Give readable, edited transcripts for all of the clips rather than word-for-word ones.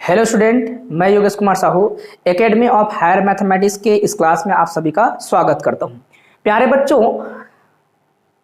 Hello student, मैं Yogesh Kumar Sahu academy of higher mathematics के इस क्लास में आप सभी का स्वागत करता हूं। प्यारे बच्चों,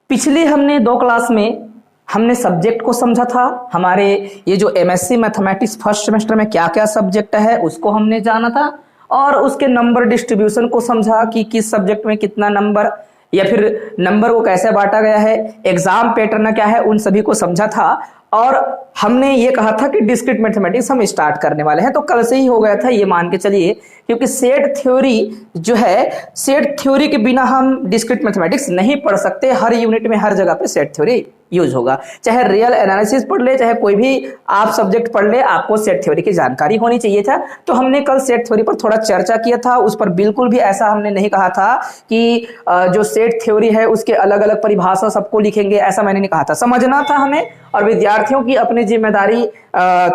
पिछले हमने 2 क्लास में हमने सब्जेक्ट को समझा था। हमारे ये जो एमएससी मैथमेटिक्स फर्स्ट सेमेस्टर में क्या क्या सब्जेक्ट है उसको हमने जाना था और उसके नंबर डिस्ट्रीब्यूशन को समझा कि किस सब्जेक्ट में कितना नंबर या फिर नंबर को कैसे बांटा गया है, एग्जाम पैटर्न क्या है, उन सभी को समझा था। और हमने ये कहा था कि डिस्क्रीट मैथमेटिक्स हम स्टार्ट करने वाले हैं, तो कल से ही हो गया था ये मान के चलिए, क्योंकि सेट थ्योरी जो है, सेट थ्योरी के बिना हम डिस्क्रीट मैथमेटिक्स नहीं पढ़ सकते। हर यूनिट में हर जगह पे सेट थ्योरी यूज होगा, चाहे रियल एनालिसिस पढ़ ले, चाहे कोई भी आप सब्जेक्ट पढ़ ले, आपको सेट थ्योरी की जानकारी होनी चाहिए था। तो हमने कल सेट थ्योरी पर थोड़ा चर्चा किया था। उस पर बिल्कुल भी ऐसा हमने नहीं कहा था कि जो सेट थ्योरी है उसके अलग अलग परिभाषा सबको लिखेंगे, ऐसा मैंने नहीं कहा था। समझना था हमें, और विद्यार्थियों की अपनी जिम्मेदारी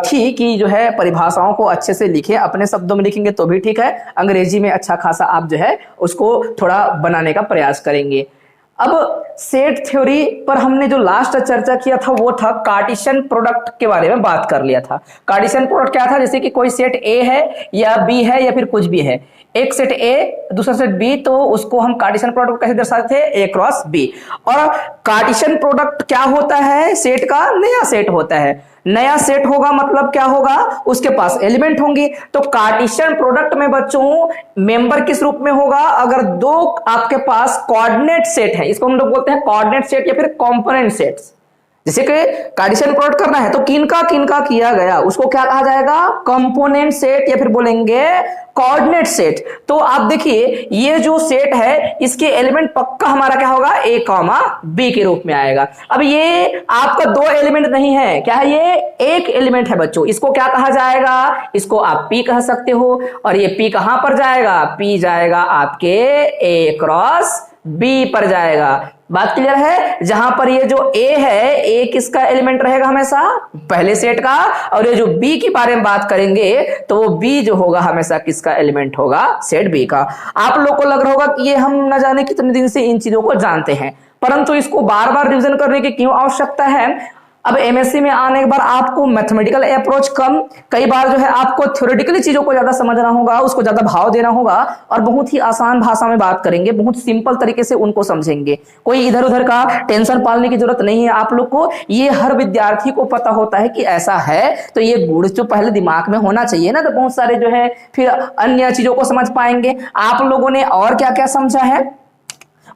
थी कि जो है परिभाषाओं को अच्छे से लिखें। अपने शब्दों में लिखेंगे तो भी ठीक है, अंग्रेजी में अच्छा खासा आप जो है उसको थोड़ा बनाने का प्रयास करेंगे। अब सेट थ्योरी पर हमने जो लास्ट चर्चा किया था वो था कार्टेशियन प्रोडक्ट के बारे में बात कर लिया था। कार्टेशियन प्रोडक्ट क्या था? जैसे कि कोई सेट ए है या बी है या फिर कुछ भी है, एक सेट ए दूसरा सेट बी, तो उसको हम कार्टेशियन प्रोडक्ट कैसे दर्शाते थे? ए क्रॉस बी। और कार्टेशियन प्रोडक्ट क्या होता है? सेट का नया सेट होता है। नया सेट होगा मतलब क्या होगा? उसके पास एलिमेंट होंगे। तो कार्टेशियन प्रोडक्ट में बच्चों मेंबर किस रूप में होगा? अगर 2 आपके पास कोऑर्डिनेट सेट है, इसको हम लोग बोलते हैं कोऑर्डिनेट सेट या फिर कंपोनेंट सेट्स। जैसे कि कार्टेशियन प्रोडक्ट करना है तो किनका किनका किया गया, उसको क्या कहा जाएगा? कंपोनेंट सेट या फिर बोलेंगे कोऑर्डिनेट सेट। तो आप देखिए ये जो सेट है इसके एलिमेंट पक्का हमारा क्या होगा? ए कॉमा बी के रूप में आएगा। अब ये आपका 2 एलिमेंट नहीं है, क्या है? ये एक एलिमेंट है बच्चों। इसको क्या कहा जाएगा? इसको आप पी कह सकते हो। और ये पी कहां पर जाएगा? पी जाएगा आपके ए क्रॉस बी पर जाएगा। बात क्लियर है? जहां पर ये जो ए है, ए किसका एलिमेंट रहेगा? हमेशा पहले सेट का। और ये जो बी के बारे में बात करेंगे तो वो बी जो होगा हमेशा किसका एलिमेंट होगा? सेट बी का। आप लोग को लग रहा होगा कि ये हम न जाने कितने दिन से इन चीजों को जानते हैं, परंतु इसको बार बार रिवीजन करने की क्यों आवश्यकता है? अब एमएससी में आने के बाद आपको मैथमेटिकल अप्रोच कम, कई बार जो है आपको थ्योरेटिकली चीजों को ज्यादा समझना होगा, उसको ज्यादा भाव देना होगा, और बहुत ही आसान भाषा में बात करेंगे, बहुत सिंपल तरीके से उनको समझेंगे। कोई इधर उधर का टेंशन पालने की जरूरत नहीं है आप लोग को। ये हर विद्यार्थी को पता होता है कि ऐसा है, तो ये गुण जो पहले दिमाग में होना चाहिए ना, तो बहुत सारे जो है फिर अन्य चीजों को समझ पाएंगे। आप लोगों ने और क्या क्या समझा है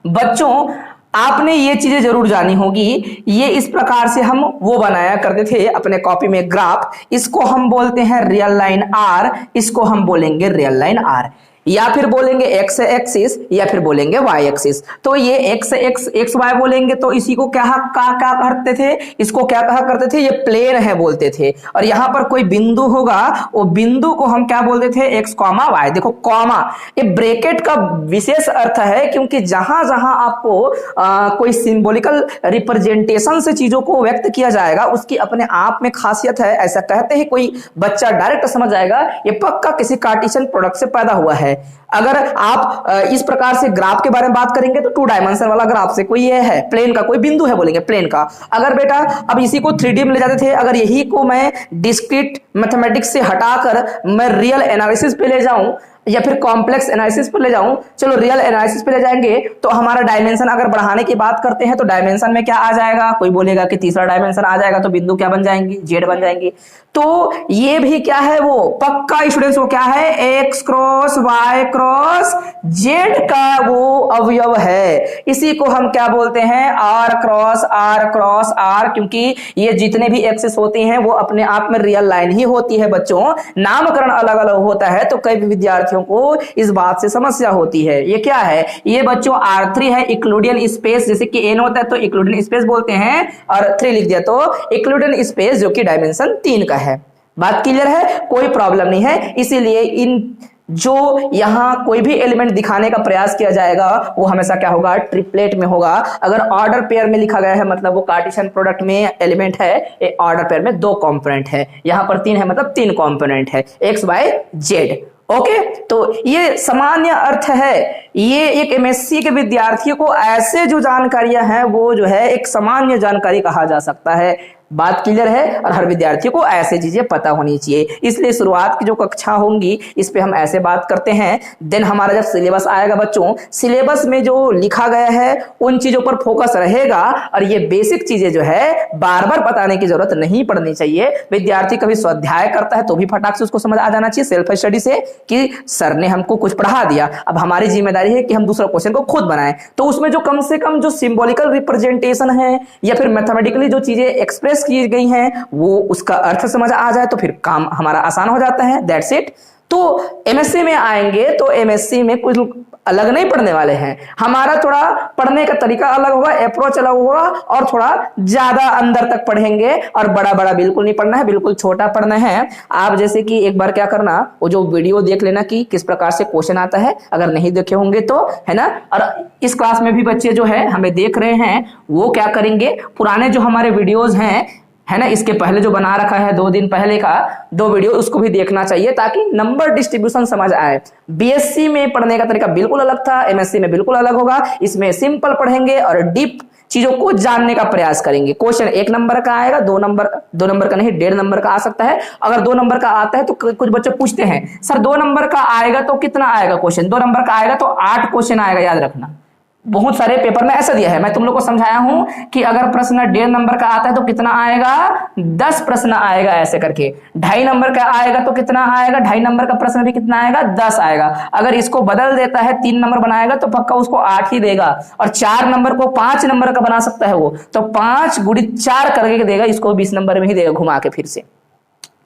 बच्चों? आपने ये चीजें जरूर जानी होगी। ये इस प्रकार से हम वो बनाया करते थे अपने कॉपी में ग्राफ। इसको हम बोलते हैं रियल लाइन आर, इसको हम बोलेंगे रियल लाइन आर, या फिर बोलेंगे एक्स एक्सिस या फिर बोलेंगे वाई एक्सिस। तो ये एक्स एक्स एक्स वाई बोलेंगे तो इसी को क्या करते थे? इसको क्या कहा करते थे? ये प्लेन है बोलते थे। और यहां पर कोई बिंदु होगा, वो बिंदु को हम क्या बोलते थे? X comma y. देखो कॉमा, ये ब्रैकेट का विशेष अर्थ है, क्योंकि जहां जहां आपको कोई सिंबॉलिकल रिप्रेजेंटेशन से चीजों को व्यक्त किया जाएगा उसकी अपने आप में खासियत है। ऐसा कहते ही कोई बच्चा डायरेक्ट समझ जाएगा ये पक्का किसी कार्टेशियन प्रोडक्ट से पैदा हुआ है। अगर आप इस प्रकार से ग्राफ के बारे में बात करेंगे तो 2 डायमेंशन वाला ग्राफ से कोई ये है प्लेन का, कोई बिंदु है बोलेंगे प्लेन का। अगर बेटा अब इसी को 3D में ले जाते थे, अगर यही को मैं डिस्क्रीट मैथमेटिक्स से हटाकर मैं रियल एनालिसिस पे ले जाऊं या फिर कॉम्प्लेक्स एनालिसिस पर ले जाऊं, चलो रियल एनालिसिस पे ले जाएंगे तो हमारा डायमेंशन अगर बढ़ाने की बात करते हैं तो डायमेंशन में क्या आ जाएगा? कोई बोलेगा कि तीसरा डायमेंशन आ जाएगा, तो बिंदु क्या बन जाएंगी? जेड बन जाएंगी। तो ये भी क्या है? वो पक्का स्टूडेंट्स वो क्या है? X cross y cross z का वो अवयव है। इसी को हम क्या बोलते हैं? आर क्रॉस आर, क्योंकि ये जितने भी एक्सिस होती हैं वो अपने आप में रियल लाइन ही होती है बच्चों। नामकरण अलग अलग होता है तो कई विद्यार्थी को इस बात से समस्या होती है। ये क्या है? ये बच्चों R3 है, इक्लूडियन स्पेस। जैसे कि n होता है तो इक्लूडियन स्पेस बोलते हैं, और 3 लिख दिया तो इक्लूडियन स्पेस, जो कि डायमेंशन 3 का है। बात क्लियर है? कोई प्रॉब्लम नहीं है। इसीलिए इन जो यहां कोई भी एलिमेंट दिखाने का प्रयास किया जाएगा वो हमेशा क्या होगा? ट्रिपलेट में होगा। अगर ऑर्डर पेयर में लिखा गया है मतलब वो कार्टेशियन प्रोडक्ट में एलिमेंट है, ये ऑर्डर पेयर में 2 कंपोनेंट है, यहां पर 3 है मतलब 3 कंपोनेंट है, एक्स वाई जेड। ओके, तो ये सामान्य अर्थ है ये एक एमएससी के विद्यार्थियों को ऐसे जो जानकारियां हैं वो जो है एक सामान्य जानकारी कहा जा सकता है। बात क्लियर है? और हर विद्यार्थियों को ऐसे चीजें पता होनी चाहिए, इसलिए शुरुआत की जो कक्षा होंगी इस पे हम ऐसे बात करते हैं। देन हमारा जब सिलेबस आएगा बच्चों, सिलेबस में जो लिखा गया है उन चीजों पर फोकस रहेगा, और ये बेसिक चीजें जो है बार बार बताने की जरूरत नहीं पड़नी चाहिए। विद्यार्थी कभी स्वाध्याय करता है तो भी फटाक से उसको समझ आ जाना चाहिए सेल्फ स्टडी से कि सर ने हमको कुछ पढ़ा दिया, अब हमारी जिम्मेदारी है कि हम दूसरा क्वेश्चन को खुद बनाएं। तो उसमें जो कम से कम जो सिंबॉलिकल रिप्रेजेंटेशन है या फिर मैथमेटिकली जो चीजें एक्सप्रेस की गई हैं वो उसका अर्थ समझ आ जाए तो फिर काम हमारा आसान हो जाता है। That's it. तो एमएससी में आएंगे तो एमएससी में कुछ अलग नहीं पढ़ने वाले हैं, हमारा थोड़ा पढ़ने का तरीका अलग होगा, अप्रोच अलग होगा, और थोड़ा ज्यादा अंदर तक पढ़ेंगे। और बड़ा बड़ा बिल्कुल नहीं पढ़ना है, बिल्कुल छोटा पढ़ना है। आप जैसे कि एक बार क्या करना, वो जो वीडियो देख लेना कि किस प्रकार से क्वेश्चन आता है, अगर नहीं देखे होंगे तो, है ना। और इस क्लास में भी बच्चे जो है हमें देख रहे हैं वो क्या करेंगे, पुराने जो हमारे वीडियोज हैं, है ना, इसके पहले जो बना रखा है 2 दिन पहले का 2 वीडियो, उसको भी देखना चाहिए ताकि नंबर डिस्ट्रीब्यूशन समझ आए। बीएससी में पढ़ने का तरीका बिल्कुल अलग था, एमएससी में बिल्कुल अलग होगा। इसमें सिंपल पढ़ेंगे और डीप चीजों को जानने का प्रयास करेंगे। क्वेश्चन 1 नंबर का आएगा, 2 नंबर का नहीं, 1.5 नंबर का आ सकता है। अगर 2 नंबर का आता है तो कुछ बच्चे पूछते हैं सर 2 नंबर का आएगा तो कितना आएगा क्वेश्चन, 2 नंबर का आएगा तो 8 क्वेश्चन आएगा, याद रखना। बहुत सारे पेपर में ऐसा दिया है, मैं तुम लोग को समझाया हूं कि अगर प्रश्न 1.5 नंबर का आता है तो कितना आएगा, 10 प्रश्न आएगा ऐसे करके। 2.5 नंबर का आएगा तो कितना आएगा, 2.5 नंबर का प्रश्न भी कितना आएगा, 10 आएगा। अगर इसको बदल देता है 3 नंबर बनाएगा तो पक्का उसको 8 ही देगा, और 4 नंबर को 5 नंबर का बना सकता है वो, तो 5 गुणित 4 करके देगा, इसको 20 नंबर में ही देगा घुमा के। फिर से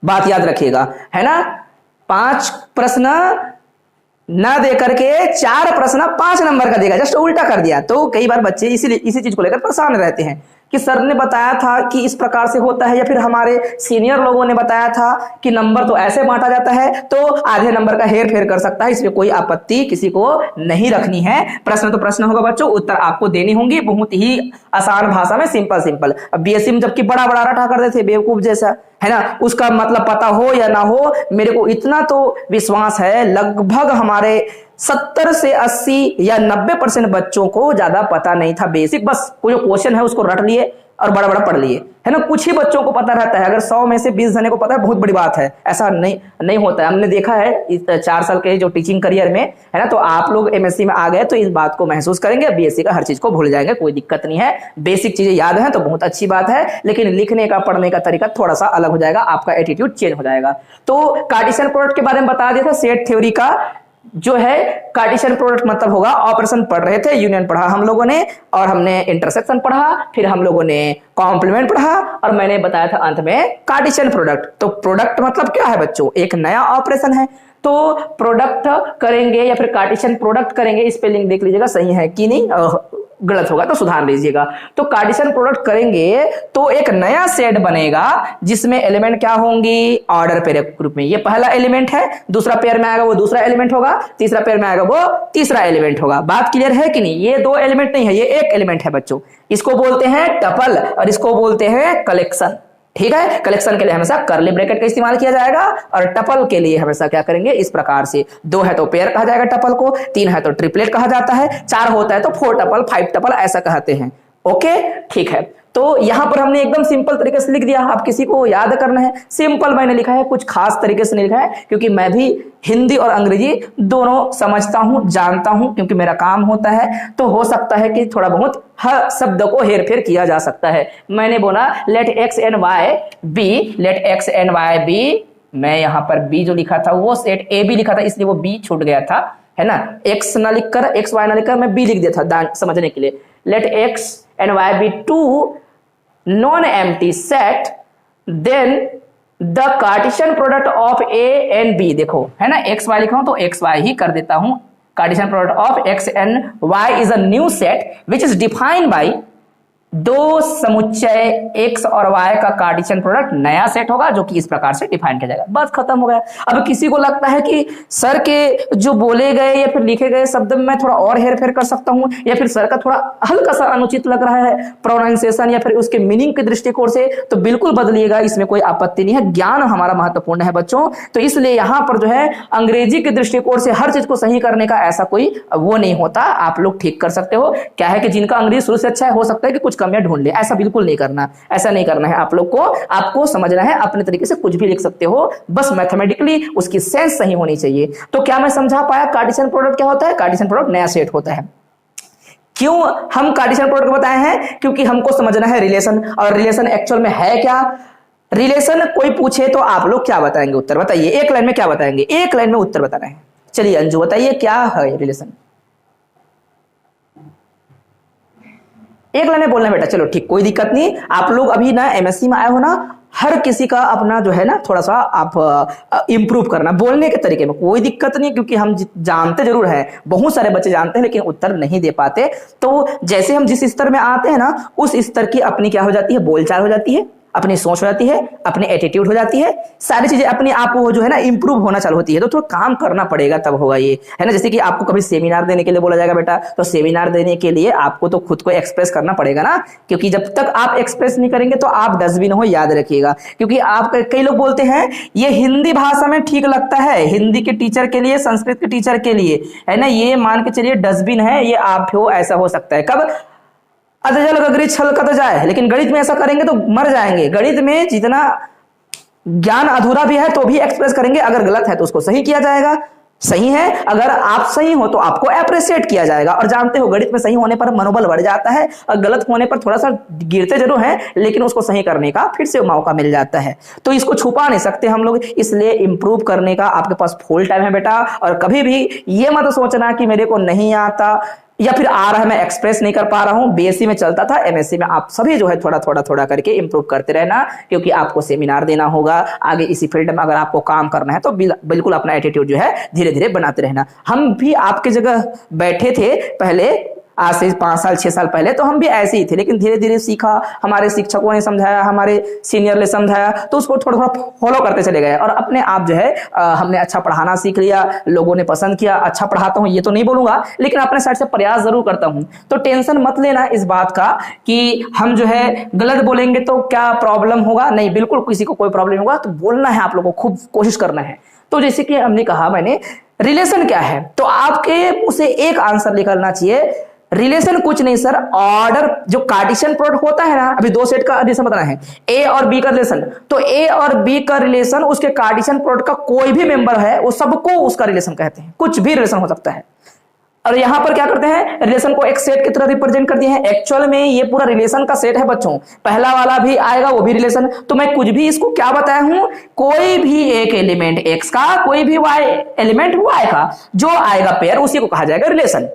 बात याद रखिएगा, है ना। 5 प्रश्न ना दे करके 4 प्रश्न 5 नंबर का देगा, जस्ट उल्टा कर दिया। तो कई बार बच्चे इसी चीज को लेकर परेशान रहते हैं कि सर ने बताया था कि इस प्रकार से होता है, या फिर हमारे सीनियर लोगों ने बताया था कि नंबर तो ऐसे बांटा जाता है, तो आधे नंबर का हेर फेर कर सकता है। इसमें कोई आपत्ति किसी को नहीं रखनी है। प्रश्न तो प्रश्न होगा बच्चों, उत्तर आपको देनी होंगी बहुत ही आसान भाषा में, सिंपल। अब बीएससी में जबकि बड़ा बड़ा रटा करते थे बेवकूफ जैसा, है ना, उसका मतलब पता हो या ना हो, मेरे को इतना तो विश्वास है लगभग हमारे 70 से 80 या 90% बच्चों को ज्यादा पता नहीं था बेसिक, बस कोई जो क्वेश्चन है उसको रट लिए और बड़ा बड़ा पढ़ लिए, है ना। कुछ ही बच्चों को पता रहता है, अगर 100 में से 20 जने को पता है बहुत बड़ी बात है, ऐसा नहीं होता है। हमने देखा है इस 4 साल के जो टीचिंग करियर में, है ना। तो आप लोग एमएससी में आ गए तो इस बात को महसूस करेंगे, बीएससी का हर चीज को भूल जाएंगे, कोई दिक्कत नहीं है। बेसिक चीजें याद है तो बहुत अच्छी बात है, लेकिन लिखने का पढ़ने का तरीका थोड़ा सा अलग हो जाएगा, आपका एटीट्यूड चेंज हो जाएगा। तो कार्टेशियन प्रोडक्ट के बारे में बता दिया था, सेट थ्योरी का जो है कार्टेशियन प्रोडक्ट मतलब होगा, ऑपरेशन पढ़ रहे थे, यूनियन पढ़ा हम लोगों ने, और हमने इंटरसेक्शन पढ़ा, फिर हम लोगों ने कॉम्प्लीमेंट पढ़ा, और मैंने बताया था अंत में कार्टेशियन प्रोडक्ट। तो प्रोडक्ट मतलब क्या है बच्चों, एक नया ऑपरेशन है। तो प्रोडक्ट करेंगे या फिर कार्टेशियन प्रोडक्ट करेंगे, स्पेलिंग देख लीजिएगा सही है कि नहीं, गलत होगा तो सुधार लीजिएगा। तो कार्टेशियन प्रोडक्ट करेंगे तो एक नया सेट बनेगा जिसमें एलिमेंट क्या होंगी, ऑर्डर पेयर ग्रुप में। ये पहला एलिमेंट है, दूसरा पेयर में आएगा वो दूसरा एलिमेंट होगा, तीसरा पेयर में आएगा वो तीसरा एलिमेंट होगा। बात क्लियर है कि नहीं। ये 2 एलिमेंट नहीं है, ये एक एलिमेंट है बच्चों। इसको बोलते हैं टपल और इसको बोलते हैं कलेक्शन। ठीक है, कलेक्शन के लिए हमेशा कर्ली ब्रैकेट का इस्तेमाल किया जाएगा, और टपल के लिए हमेशा क्या करेंगे, इस प्रकार से। 2 है तो पेयर कहा जाएगा टपल को, 3 है तो ट्रिपलेट कहा जाता है, 4 होता है तो 4 टपल 5 टपल ऐसा कहते हैं। ओके, ठीक है। तो यहां पर हमने एकदम सिंपल तरीके से लिख दिया। आप किसी को याद करना है, सिंपल मैंने लिखा है, कुछ खास तरीके से नहीं लिखा है, क्योंकि मैं भी हिंदी और अंग्रेजी दोनों समझता हूं, जानता हूं, क्योंकि मेरा काम होता है। तो हो सकता है कि थोड़ा बहुत हर शब्द को हेर फेर किया जा सकता है। मैंने बोला let x and Y be, let x and Y be, मैं यहां पर बी जो लिखा था वो सेट ए बी लिखा था, इसलिए वो बी छूट गया था, है ना। एक्स ना लिखकर, एक्स वाई ना लिखकर मैं बी लिख दिया था समझने के लिए। Let x and Y be 2 non-empty set, then the Cartesian product of A and B, देखो है ना, x y लिखा हूं तो x y ही कर देता हूं। Cartesian product of x and y is a new set which is defined by दो समुच्चय x और y का कार्टेशियन प्रोडक्ट नया सेट होगा जो कि इस प्रकार से डिफाइन किया जाएगा। बस खत्म हो गया। अब किसी को लगता है कि सर के जो बोले गए या फिर लिखे गए शब्द में मैं थोड़ा और हेरफेर कर सकता हूं, या फिर सर का थोड़ा हल्का सा अनुचित लग रहा है प्रोनाउंसिएशन या फिर उसके मीनिंग के दृष्टिकोण से, तो बिल्कुल बदलिएगा, इसमें कोई आपत्ति नहीं है। ज्ञान हमारा महत्वपूर्ण है बच्चों, तो इसलिए यहां पर जो है अंग्रेजी के दृष्टिकोण से हर चीज को सही करने का ऐसा कोई वो नहीं होता। आप लोग ठीक कर सकते हो। क्या है कि जिनका अंग्रेजी शुरू से अच्छा है, हो सकता है कि कुछ कमियां ढूंढ ले, ऐसा बिल्कुल नहीं करना, ऐसा नहीं करना है आप लोग को। आपको समझना है, अपने तरीके से कुछ भी लिख सकते हो, बस मैथमेटिकली उसकी सेंस सही होनी चाहिए। तो क्या मैं समझा पाया कार्टेशियन प्रोडक्ट क्या होता है? कार्टेशियन प्रोडक्ट नया सेट होता है। क्यों हम कार्टेशियन प्रोडक्ट बताए हैं? क्योंकि हमको समझना है रिलेशन, और रिलेशन एक्चुअल में है क्या। रिलेशन कोई पूछे तो आप लोग क्या बताएंगे? उत्तर बताइए, एक लाइन में क्या बताएंगे? एक लाइन में उत्तर बताना है। चलिए अंजू बताइए क्या है रिलेशन, एक लाइन में बोलना बेटा। चलो ठीक, कोई दिक्कत नहीं। आप लोग अभी ना एमएससी में आए हो ना, हर किसी का अपना जो है ना थोड़ा सा आप इंप्रूव करना बोलने के तरीके में, कोई दिक्कत नहीं, क्योंकि हम जानते जरूर हैं, बहुत सारे बच्चे जानते हैं लेकिन उत्तर नहीं दे पाते। तो जैसे हम जिस स्तर में आते हैं ना, उस स्तर की अपनी क्या हो जाती है? बोलचाल हो जाती है, अपनी सोच हो जाती है, अपनी एटीट्यूड हो जाती है, सारी चीजें अपने आप वो जो है ना इंप्रूव होना चालू होती है। तो थोड़ा काम करना पड़ेगा तब होगा ये, है ना। जैसे कि आपको कभी सेमिनार देने के लिए बोला जाएगा बेटा, तो सेमिनार देने के लिए आपको तो खुद को एक्सप्रेस करना पड़ेगा ना, क्योंकि जब तक आप एक्सप्रेस नहीं करेंगे तो आप डस्टबिन हो, याद रखिएगा। क्योंकि आप कई लोग बोलते हैं ये हिंदी भाषा में ठीक लगता है, हिंदी के टीचर के लिए, संस्कृत के टीचर के लिए, है ना, ये मान के चलिए डस्टबिन है, ये आप हो, ऐसा हो सकता है। कब? अधजल गगरी छलकत जाए, लेकिन गणित में ऐसा करेंगे तो मर जाएंगे। गणित में जितना ज्ञान अधूरा भी है तो भी एक्सप्रेस करेंगे, अगर गलत है तो उसको सही किया जाएगा, सही है अगर आप सही हो तो आपको अप्रिशिएट किया जाएगा। और जानते हो गणित में सही होने पर मनोबल बढ़ जाता है, और गलत होने पर थोड़ा सा गिरते जरूर हैं, लेकिन उसको सही करने का फिर से मौका मिल जाता है। तो इसको छुपा नहीं सकते हम लोग, इसलिए इंप्रूव करने का आपके पास फुल टाइम है बेटा। और कभी भी ये मत सोचना कि मेरे को नहीं आता या फिर आ रहा है मैं एक्सप्रेस नहीं कर पा रहा हूं। बीएससी में चलता था, एमएससी में आप सभी जो है थोड़ा थोड़ा थोड़ा करके इंप्रूव करते रहना, क्योंकि आपको सेमिनार देना होगा आगे इसी फील्ड में। अगर आपको काम करना है तो बिल्कुल अपना एटीट्यूड जो है धीरे धीरे बनाते रहना। हम भी आपकी जगह बैठे थे पहले, आज से 5 साल 6 साल पहले, तो हम भी ऐसे ही थे, लेकिन धीरे धीरे सीखा, हमारे शिक्षकों ने समझाया, हमारे सीनियर ने समझाया, तो उसको थोड़ा थोड़ा फॉलो करते चले गए, और अपने आप जो है हमने अच्छा पढ़ाना सीख लिया, लोगों ने पसंद किया। अच्छा पढ़ाता हूँ ये तो नहीं बोलूंगा, लेकिन अपने साइड से प्रयास जरूर करता हूँ। तो टेंशन मत लेना इस बात का कि हम जो है गलत बोलेंगे तो क्या प्रॉब्लम होगा, नहीं, बिल्कुल किसी को कोई प्रॉब्लम होगा। तो बोलना है आप लोगों को, खूब कोशिश करना है। तो जैसे कि हमने कहा, मैंने रिलेशन क्या है, तो आपके उसे एक आंसर निकलना चाहिए। रिलेशन कुछ नहीं सर, ऑर्डर जो कार्टेशियन प्रोडक्ट होता है ना, अभी दो सेट का रिलेशन बताना है, ए और बी का रिलेशन, तो ए और बी का रिलेशन उसके कार्टेशियन प्रोडक्ट का कोई भी मेंबर है वो सबको उसका रिलेशन कहते हैं, कुछ भी रिलेशन हो सकता है। और यहां पर क्या करते हैं, रिलेशन को एक सेट की तरह रिप्रेजेंट कर दिए हैं। एक्चुअल में ये पूरा रिलेशन का सेट है बच्चों, पहला वाला भी आएगा वो भी रिलेशन। तो मैं कुछ भी इसको क्या बताया हूं, कोई भी एक एलिमेंट एक्स का, कोई भी वाई एलिमेंट वाई का, जो आएगा पेयर उसी को कहा जाएगा रिलेशन।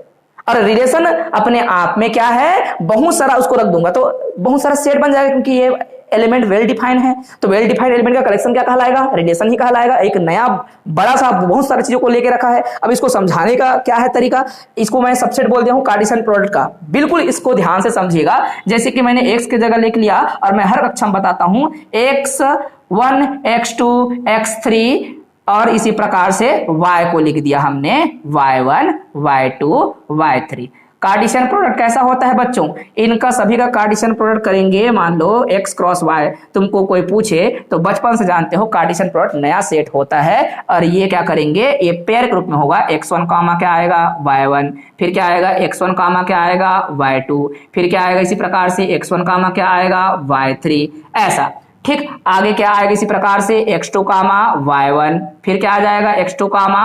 और रिलेशन अपने आप में क्या है, बहुत सारा उसको रख दूंगा तो बहुत सारा सेट बन जाएगा, क्योंकि ये एलिमेंट वेल डिफाइन है। तो वेल डिफाइंड एलिमेंट का कलेक्शन क्या कहलाएगा, रिलेशन ही कहलाएगा। एक नया बड़ा सा बहुत सारी चीजों को लेके रखा है। अब इसको समझाने का क्या है तरीका, इसको मैं सबसेट बोल दिया हूं कार्टेशियन प्रोडक्ट का, बिल्कुल इसको ध्यान से समझिएगा। जैसे कि मैंने एक्स की जगह लिख लिया, और मैं हर कक्षा में बताता हूं x1 x2 x3, और इसी प्रकार से y को लिख दिया हमने y1 y2 y3। Cartesian product कैसा होता है बच्चों, इनका सभी का कार्टेशियन प्रोडक्ट करेंगे। मान लो x क्रॉस y, तुमको कोई पूछे तो बचपन से जानते हो कार्टेशियन प्रोडक्ट नया सेट होता है, और ये क्या करेंगे, ये पेयर के रूप में होगा। x1 कामा क्या आएगा y1, फिर क्या आएगा x1 कामा क्या आएगा y2, फिर क्या आएगा इसी प्रकार से x1 कामा क्या आएगा y3, ऐसा। ठीक, आगे क्या आएगा इसी प्रकार से x2 कामा y1, फिर क्या आ जाएगा x2 कामा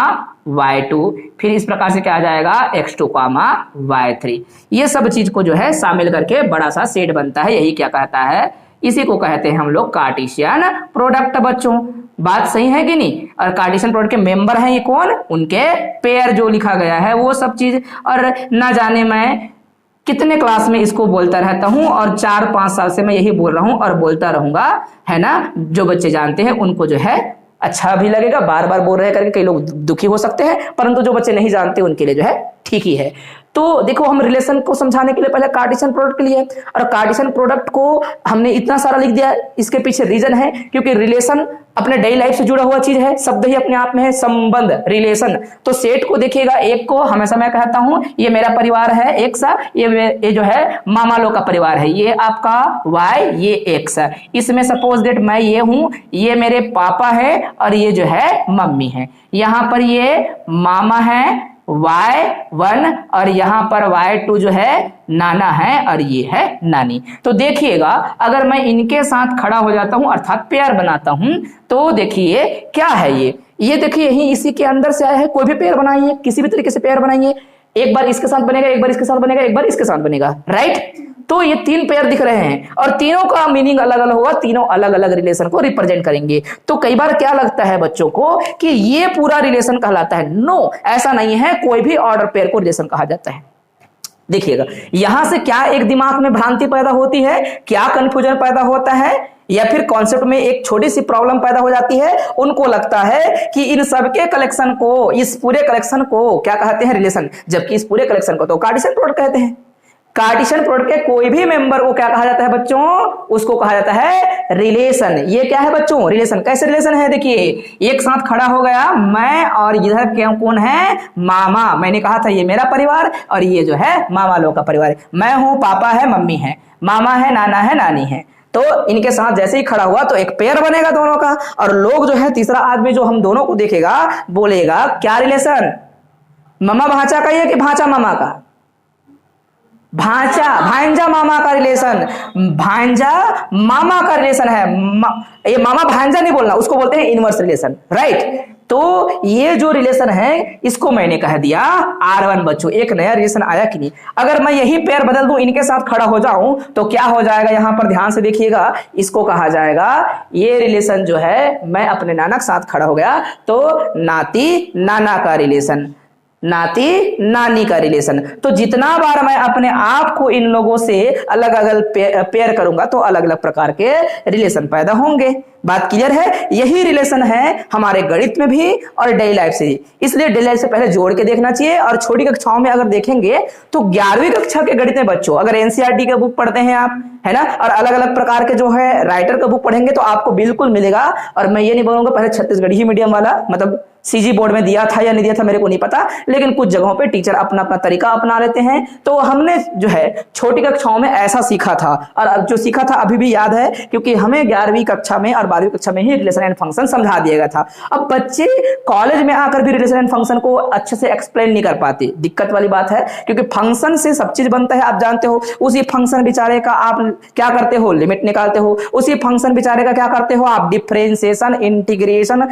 y2, फिर इस प्रकार से क्या आ जाएगा x2 कामा y3। ये सब चीज को जो है शामिल करके बड़ा सा सेट बनता है, यही क्या कहता है, इसी को कहते हैं हम लोग कार्टेशियन प्रोडक्ट बच्चों। बात सही है कि नहीं। और कार्टेशियन प्रोडक्ट के मेंबर हैं ये कौन, उनके पेयर जो लिखा गया है वो सब चीज। और ना जाने मैं कितने क्लास में इसको बोलता रहता हूं, और 4-5 साल से मैं यही बोल रहा हूं और बोलता रहूंगा, है ना। जो बच्चे जानते हैं उनको जो है अच्छा भी लगेगा, बार बार बोल रहे करके कई लोग दुखी हो सकते हैं, परंतु जो बच्चे नहीं जानते उनके लिए जो है ठीक ही है। तो देखो हम रिलेशन को समझाने के लिए पहले कार्टेशियन प्रोडक्ट के लिए, और कार्टेशियन प्रोडक्ट को हमने इतना सारा लिख दिया, इसके पीछे रीजन है क्योंकि रिलेशन अपने डेली लाइफ से जुड़ा हुआ चीज है, शब्द ही अपने आप में है संबंध, रिलेशन। तो सेट को देखिएगा, एक को हमेशा मैं कहता हूं ये मेरा परिवार है एक सा, ये जो है मामा लोग का परिवार है, ये आपका वाई, ये एक्स है। इसमें सपोज दैट मैं ये हूं, ये मेरे पापा है और ये जो है मम्मी है। यहां पर ये मामा है Y1 और यहां पर Y2 जो है नाना है और ये है नानी। तो देखिएगा अगर मैं इनके साथ खड़ा हो जाता हूं अर्थात पेयर बनाता हूं, तो देखिए क्या है ये देखिए यही इसी के अंदर से आया है। कोई भी पेयर बनाइए, किसी भी तरीके से पेयर बनाइए, एक बार इसके साथ बनेगा, एक बार इसके साथ बनेगा, एक बार इसके साथ बनेगा, राइट। तो ये 3 पेयर दिख रहे हैं और तीनों का मीनिंग अलग अलग होगा, तीनों अलग अलग रिलेशन को रिप्रेजेंट करेंगे। तो कई बार क्या लगता है बच्चों को कि ये पूरा रिलेशन कहलाता है, नो ऐसा नहीं है, कोई भी ऑर्डर पेयर को रिलेशन कहा जाता है। देखिएगा यहां से क्या एक दिमाग में भ्रांति पैदा होती है, क्या कंफ्यूजन पैदा होता है, या फिर कॉन्सेप्ट में एक छोटी सी प्रॉब्लम पैदा हो जाती है। उनको लगता है कि इन सबके कलेक्शन को, इस पूरे कलेक्शन को क्या कहते हैं, रिलेशन, जबकि इस पूरे कलेक्शन को तो कार्टेशियन प्रोडक्ट कहते हैं। कार्टेशियन प्रोडक्ट के कोई भी मेंबर को क्या कहा जाता है बच्चों, उसको कहा जाता है रिलेशन। ये क्या है बच्चों, रिलेशन। कैसे रिलेशन है, देखिए एक साथ खड़ा हो गया मैं और इधर कौन है, मामा। मैंने कहा था ये मेरा परिवार और ये जो है मामा लोग का परिवार है। मैं हूं, पापा है, मम्मी है, मामा है, नाना है, नानी है। तो इनके साथ जैसे ही खड़ा हुआ तो एक पेयर बनेगा दोनों का, और लोग जो है तीसरा आदमी जो हम दोनों को देखेगा बोलेगा क्या रिलेशन, मामा भांचा का है कि भांचा मामा का, भांजा मामा का रिलेशन, भांजा मामा का रिलेशन है। ये मामा भांजा नहीं बोलना, उसको बोलते हैं इनवर्स रिलेशन, राइट। तो ये जो रिलेशन है इसको मैंने कह दिया R1 बच्चों। एक नया रिलेशन आया कि नहीं। अगर मैं यही पेयर बदल दूं, इनके साथ खड़ा हो जाऊं, तो क्या हो जाएगा, यहां पर ध्यान से देखिएगा, इसको कहा जाएगा, ये रिलेशन जो है, मैं अपने नाना के साथ खड़ा हो गया तो नाती नाना का रिलेशन, नाती नानी का रिलेशन। तो जितना बार मैं अपने आप को इन लोगों से अलग अलग पेयर करूंगा तो अलग अलग प्रकार के रिलेशन पैदा होंगे। बात क्लियर है। यही रिलेशन है हमारे गणित में भी और डेली लाइफ से ही। इसलिए डेली लाइफ से पहले जोड़ के देखना चाहिए, और छोटी कक्षाओं में अगर देखेंगे तो 11वीं कक्षा के गणित में बच्चों अगर एनसीईआरटी का बुक पढ़ते हैं आप, है ना, और अलग अलग प्रकार के जो है राइटर का बुक पढ़ेंगे तो आपको बिल्कुल मिलेगा। और मैं ये नहीं बोलूंगा पहले छत्तीसगढ़ी ही मीडियम वाला, मतलब सीजी बोर्ड में दिया था या नहीं दिया था मेरे को नहीं पता, लेकिन कुछ जगहों पे टीचर अपना अपना तरीका अपना लेते हैं। तो हमने जो है छोटी कक्षाओं में ऐसा सीखा था, और अब जो सीखा था अभी भी याद है, क्योंकि हमें 11वीं कक्षा में और 12वीं कक्षा में ही रिलेशन एंड फंक्शन समझा दिया गया था। अब बच्चे कॉलेज में आकर भी रिलेशन एंड फंक्शन को अच्छे से एक्सप्लेन नहीं कर पाते, दिक्कत वाली बात है, क्योंकि फंक्शन से सब चीज बनता है, आप जानते हो। उसी फंक्शन बेचारे का आप क्या करते हो, लिमिट निकालते हो। उसी फंक्शन बेचारे का क्या करते हो आप, डिफरेंशिएशन, इंटीग्रेशन,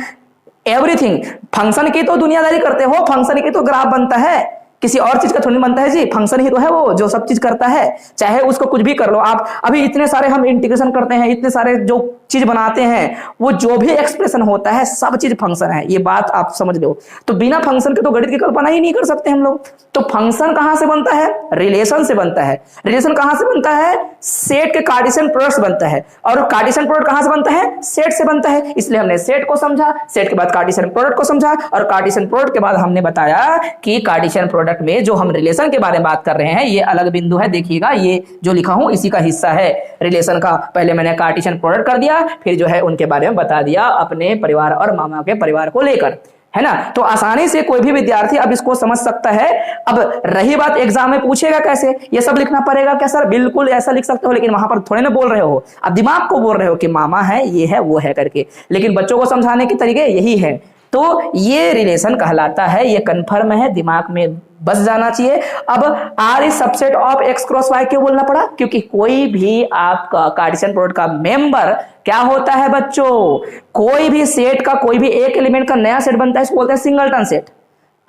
एवरीथिंग। फंक्शन की तो दुनियादारी करते हो, फंक्शन की तो ग्राफ बनता है, किसी और चीज का थोड़ी बनता है जी। फंक्शन ही तो है वो जो सब चीज करता है, चाहे उसको कुछ भी कर लो आप। अभी इतने सारे हम इंटीग्रेशन करते हैं, इतने सारे जो चीज बनाते हैं, वो जो भी एक्सप्रेशन होता है सब चीज फंक्शन है। ये बात आप समझ लो। तो बिना फंक्शन के तो गणित की कल्पना ही नहीं कर सकते हम लोग। तो फंक्शन कहां से बनता है, रिलेशन से बनता है। रिलेशन कहां से बनता है, सेट के कार्टेशियन प्रोडक्ट बनता है, और कार्टेशियन प्रोडक्ट कहां से बनता है, सेट से बनता है। इसलिए हमने सेट को समझा, सेट के बाद कार्टेशियन प्रोडक्ट को समझा, और कार्टेशियन प्रोडक्ट के बाद हमने बताया कि कार्टेशियन प्रोडक्ट में जो हम रिलेशन के बारे में बात कर रहे हैं ये अलग बिंदु है। देखिएगा ये जो लिखा हूं इसी का हिस्सा है रिलेशन का। पहले मैंने कार्टेशियन प्रोडक्ट कर दिया, फिर जो है उनके बारे में बता दिया अपने परिवार और मामा के परिवार को लेकर, है ना। तो आसानी से कोई भी विद्यार्थी अब इसको समझ सकता है। अब रही बात एग्जाम में पूछेगा कैसे, ये सब लिखना पड़ेगा क्या सर, बिल्कुल ऐसा लिख सकते हो, लेकिन वहां पर थोड़े ना बोल रहे हो, अब दिमाग को बोल रहे हो कि मामा है, ये है, वो है करके। लेकिन बच्चों को समझाने के तरीके यही है। तो ये रिलेशन कहलाता है, ये कन्फर्म है, दिमाग में बस जाना चाहिए। अब R is subset of x cross y क्यों बोलना पड़ा, क्योंकि कोई भी आपका कार्टेशियन प्रोडक्ट का मेंबर क्या होता है बच्चों, कोई भी सेट का कोई भी एक एलिमेंट का नया सेट बनता है, इसको बोलते हैं सिंगलटन सेट।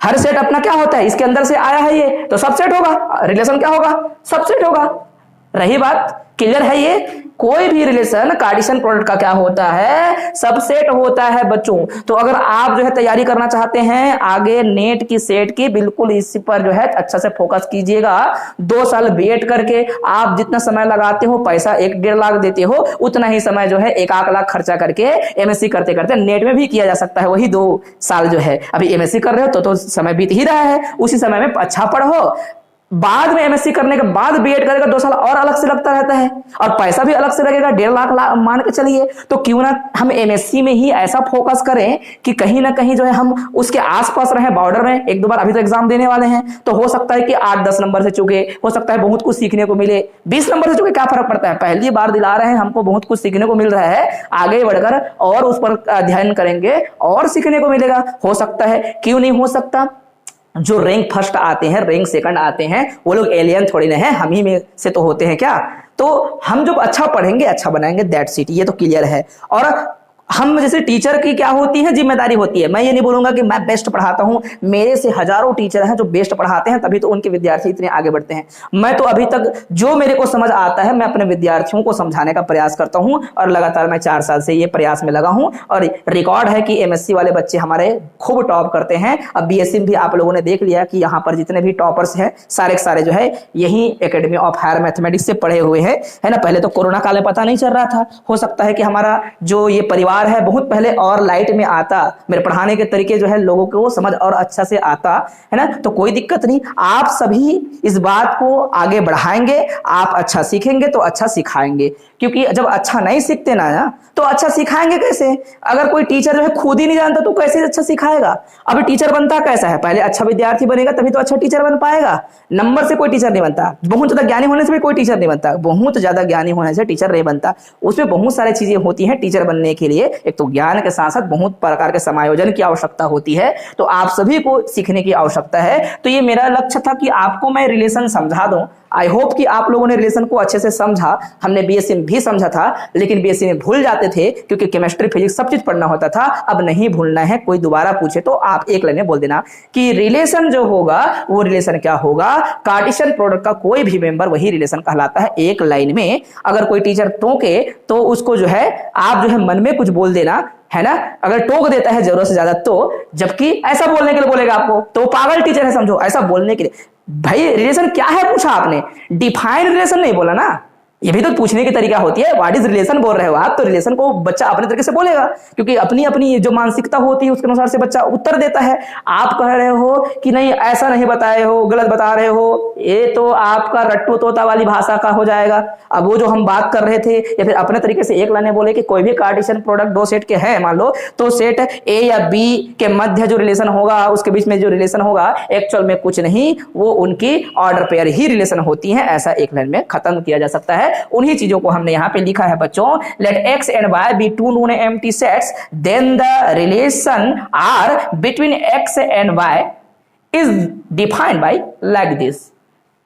हर सेट अपना क्या होता है, इसके अंदर से आया है ये तो सबसेट होगा, रिलेशन क्या होगा, सबसेट होगा। रही बात क्लियर है। ये कोई भी रिलेशन कार्टेशियन प्रोडक्ट का क्या होता है, सबसेट होता है बच्चों। तो अगर आप जो है तैयारी करना चाहते हैं आगे नेट की सेट की, बिल्कुल इसी पर जो है अच्छा से फोकस कीजिएगा। 2 साल बीएड करके आप जितना समय लगाते हो, पैसा 1-1.5 लाख देते हो, उतना ही समय जो है 1-1 लाख खर्चा करके एमएससी करते करते नेट में भी किया जा सकता है। वही 2 साल जो है अभी एमएससी कर रहे हो तो समय बीत ही रहा है, उसी समय में अच्छा पढ़ो, बाद में एमएससी करने के बाद बीएड करेगा 2 साल और अलग से लगता रहता है, और पैसा भी अलग से लगेगा, 1.5 लाख मान के चलिए। तो क्यों ना हम एमएससी में ही ऐसा फोकस करें कि कहीं ना कहीं जो है हम उसके आसपास रहे, बॉर्डर में। 1-2 बार अभी तो एग्जाम देने वाले हैं, तो हो सकता है कि 8-10 नंबर से चुके, हो सकता है बहुत कुछ सीखने को मिले। 20 नंबर से चुके क्या फर्क पड़ता है, पहली बार दिला रहे हैं, हमको बहुत कुछ सीखने को मिल रहा है, आगे बढ़कर और उस पर अध्ययन करेंगे और सीखने को मिलेगा। हो सकता है, क्यों नहीं हो सकता। जो रैंक फर्स्ट आते हैं, रैंक सेकंड आते हैं, वो लोग एलियन थोड़ी ना है, हम ही में से तो होते हैं क्या। तो हम जब अच्छा पढ़ेंगे अच्छा बनाएंगे, दैट्स इट, ये तो क्लियर है। और हम जैसे टीचर की क्या होती है, जिम्मेदारी होती है। मैं ये नहीं बोलूंगा कि मैं बेस्ट पढ़ाता हूं, मेरे से हजारों टीचर हैं जो बेस्ट पढ़ाते हैं, तभी तो उनके विद्यार्थी इतने आगे बढ़ते हैं। मैं तो अभी तक जो मेरे को समझ आता है मैं अपने विद्यार्थियों को समझाने का प्रयास करता हूं, और लगातार मैं 4 साल से ये प्रयास में लगा हूं। और रिकॉर्ड है कि एमएससी वाले बच्चे हमारे खूब टॉप करते हैं। अब बीएससी में भी आप लोगों ने देख लिया कि यहाँ पर जितने भी टॉपर्स हैं सारे के सारे जो है यही एकेडमी ऑफ हायर मैथमेटिक्स से पढ़े हुए हैं, है ना। पहले तो कोरोना काल में पता नहीं चल रहा था, हो सकता है कि हमारा जो ये परिवार है बहुत पहले और लाइट में आता, मेरे पढ़ाने के तरीके जो है लोगों को समझ और अच्छा से आता, है ना। तो कोई दिक्कत नहीं, आप सभी इस बात को आगे बढ़ाएंगे, आप अच्छा सीखेंगे तो अच्छा सिखाएंगे। क्योंकि जब अच्छा नहीं सीखते ना तो अच्छा सिखाएंगे कैसे। अगर कोई टीचर जो है खुद ही नहीं जानता तो कैसे अच्छा सिखाएगा। अभी टीचर बनता कैसा है, पहले अच्छा विद्यार्थी बनेगा तभी तो अच्छा टीचर बन पाएगा। नंबर से कोई टीचर नहीं बनता, बहुत ज्यादा ज्ञानी होने से भी कोई टीचर नहीं बनता, बहुत ज्यादा ज्ञानी होने से टीचर नहीं बनता। उसमें बहुत सारी चीजें होती हैं टीचर बनने के लिए। एक तो ज्ञान के साथ साथ बहुत प्रकार के समायोजन की आवश्यकता होती है, तो आप सभी को सीखने की आवश्यकता है। तो ये मेरा लक्ष्य था कि आपको मैं रिलेशन समझा दूं। आई होप कि आप लोगों ने रिलेशन को अच्छे से समझा। हमने बीएससी में भी समझा था, लेकिन बीएससी में भूल जाते थे क्योंकि केमिस्ट्री फिजिक्स सब चीज पढ़ना होता था। अब नहीं भूलना है। कोई दोबारा पूछे तो आप एक लाइन में बोल देना कि रिलेशन जो होगा वो रिलेशन क्या होगा, कार्टेशियन प्रोडक्ट का कोई भी मेंबर वही रिलेशन कहलाता है। एक लाइन में अगर कोई टीचर टोके तो उसको जो है आप जो है मन में कुछ बोल देना, है ना। अगर टोक देता है जरूरत से ज्यादा तो, जबकि ऐसा बोलने के लिए बोलेगा आपको तो पागल टीचर है समझो, ऐसा बोलने के लिए। भाई रिलेशन क्या है पूछा आपने, डिफाइन रिलेशन नहीं बोला ना। ये भी तो पूछने की तरीका होती है। व्हाट इज रिलेशन बोल रहे हो आप, तो रिलेशन को बच्चा अपने तरीके से बोलेगा, क्योंकि अपनी अपनी जो मानसिकता होती है उसके अनुसार से बच्चा उत्तर देता है। आप कह रहे हो कि नहीं ऐसा नहीं बताए हो, गलत बता रहे हो, ये तो आपका रट्टू तोता वाली भाषा का हो जाएगा। अब वो जो हम बात कर रहे थे, या फिर अपने तरीके से एक लाने बोले कि कोई भी कार्टेशियन प्रोडक्ट 2 सेट के हैं मान लो, तो सेट ए या बी के मध्य जो रिलेशन होगा, उसके बीच में जो रिलेशन होगा, एक्चुअल में कुछ नहीं, वो उनकी ऑर्डर पेयर ही रिलेशन होती है। ऐसा एक लाइन में खत्म किया जा सकता है। उन्हीं चीजों को हमने यहां पे लिखा है बच्चों। Let x and Y be two non empty sets, then the relation R between X and Y is defined by like this.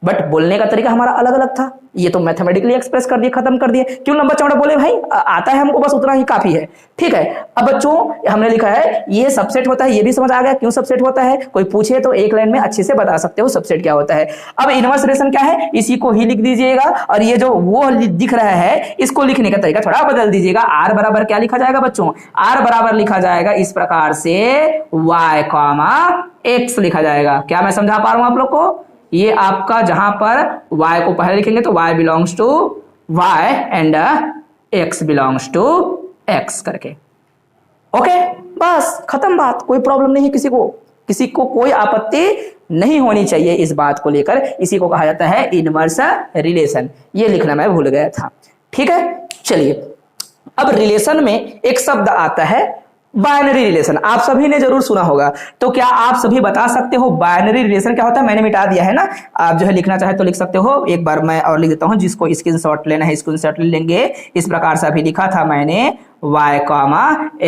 But बोलने का तरीका हमारा अलग अलग था। ये तो मैथमेटिकली एक्सप्रेस कर दिए, खत्म कर दिए। क्यों लंबा चौड़ा बोले भाई, आता है हमको, बस उतना ही काफी है। ठीक है। अब बच्चों हमने लिखा है ये सबसेट होता है, ये भी समझ आ गया क्यों सबसेट होता है। कोई पूछे तो एक लाइन में अच्छे से बता सकते हो सबसेट क्या होता है। अब इनवर्स रिलेशन क्या है, इसी को ही लिख दीजिएगा, और ये जो वो दिख रहा है इसको लिखने का तरीका थोड़ा बदल दीजिएगा। आर बराबर क्या लिखा जाएगा बच्चों, आर बराबर लिखा जाएगा इस प्रकार से y, x लिखा जाएगा। क्या मैं समझा पा रहा हूं आप लोग को। ये आपका जहां पर y को पहले लिखेंगे तो y belongs to y and x belongs to x करके। ओके, बस खत्म बात, कोई प्रॉब्लम नहीं है। किसी को कोई आपत्ति नहीं होनी चाहिए इस बात को लेकर। इसी को कहा जाता है इनवर्स रिलेशन। ये लिखना मैं भूल गया था। ठीक है, चलिए अब रिलेशन में एक शब्द आता है बाइनरी रिलेशन। आप सभी ने जरूर सुना होगा, तो क्या आप सभी बता सकते हो बाइनरी रिलेशन क्या होता है। मैंने मिटा दिया है ना, आप जो है लिखना चाहे तो लिख सकते हो। एक बार मैं और लिख देता हूं, जिसको स्क्रीनशॉट लेना है स्क्रीनशॉट ले लेंगे। इस प्रकार से अभी लिखा था मैंने y,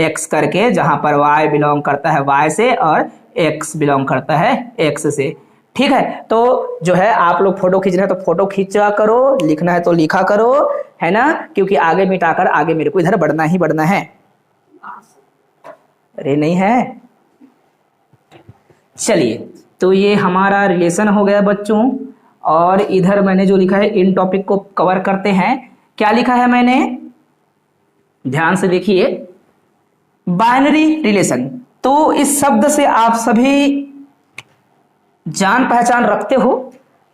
x करके, जहां पर y बिलोंग करता है y से और x बिलोंग करता है x से। ठीक है, तो जो है आप लोग फोटो खींच रहे हैं तो फोटो खींचा करो, लिखना है तो लिखा करो, है ना, क्योंकि आगे मिटाकर आगे मेरे को इधर बढ़ना ही बढ़ना है। अरे नहीं है। चलिए, तो ये हमारा रिलेशन हो गया बच्चों। और इधर मैंने जो लिखा है इन टॉपिक को कवर करते हैं। क्या लिखा है मैंने, ध्यान से देखिए, बाइनरी रिलेशन। तो इस शब्द से आप सभी जान पहचान रखते हो।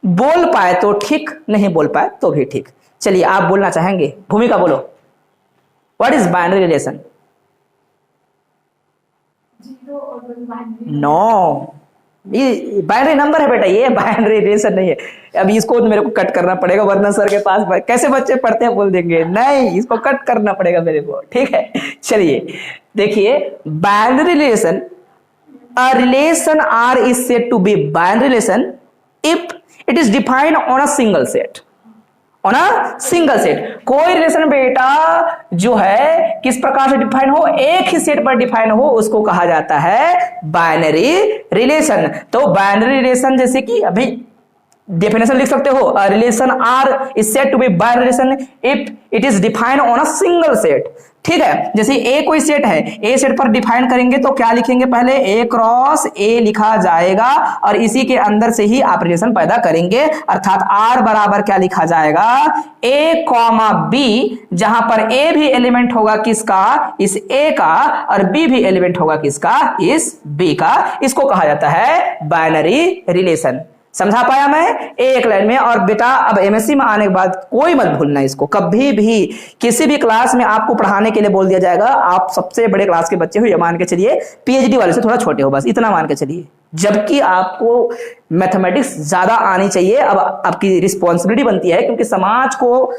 बोल पाए तो ठीक, नहीं बोल पाए तो भी ठीक। चलिए आप बोलना चाहेंगे, भूमिका बोलो। What is binary relation? No, ये बाइनरी नंबर है बेटा, ये बाइनरी रिलेशन नहीं है। अब इसको मेरे को कट करना पड़ेगा, वरना सर के पास कैसे बच्चे पढ़ते हैं बोल देंगे, नहीं इसको कट करना पड़ेगा मेरे को, ठीक है। चलिए देखिए, binary relation, a relation R is said to be binary relation if it is defined on a single set, on a single set. कोई रिलेशन बेटा जो है किस प्रकार से डिफाइन हो, एक ही सेट पर डिफाइन हो, उसको कहा जाता है बाइनरी रिलेशन। तो बाइनरी रिलेशन जैसे कि अभी डेफिनेशन लिख सकते हो, a relation R is said to be binary relation if it is defined on a single set, ठीक है। जैसे ए कोई सेट है, ए सेट पर डिफाइन करेंगे तो क्या लिखेंगे, पहले ए क्रॉस ए लिखा जाएगा और इसी के अंदर से ही आप रिलेशन पैदा करेंगे, अर्थात आर बराबर क्या लिखा जाएगा, ए कॉमा बी, जहां पर ए भी एलिमेंट होगा किसका, इस ए का, और बी भी एलिमेंट होगा किसका, इस बी का। इसको कहा जाता है बाइनरी रिलेशन। समझा पाया मैं एक लाइन में। और बेटा अब एमएससी में आने के बाद कोई मत भूलना इसको, कभी भी किसी भी क्लास में आपको पढ़ाने के लिए बोल दिया जाएगा, आप सबसे बड़े क्लास के बच्चे हो ये मान के चलिए, पीएचडी वाले से थोड़ा छोटे हो, बस इतना मान के चलिए, जबकि आपको मैथमेटिक्स ज्यादा आनी चाहिए। अब आपकी रिस्पॉन्सिबिलिटी बनती है, क्योंकि समाज को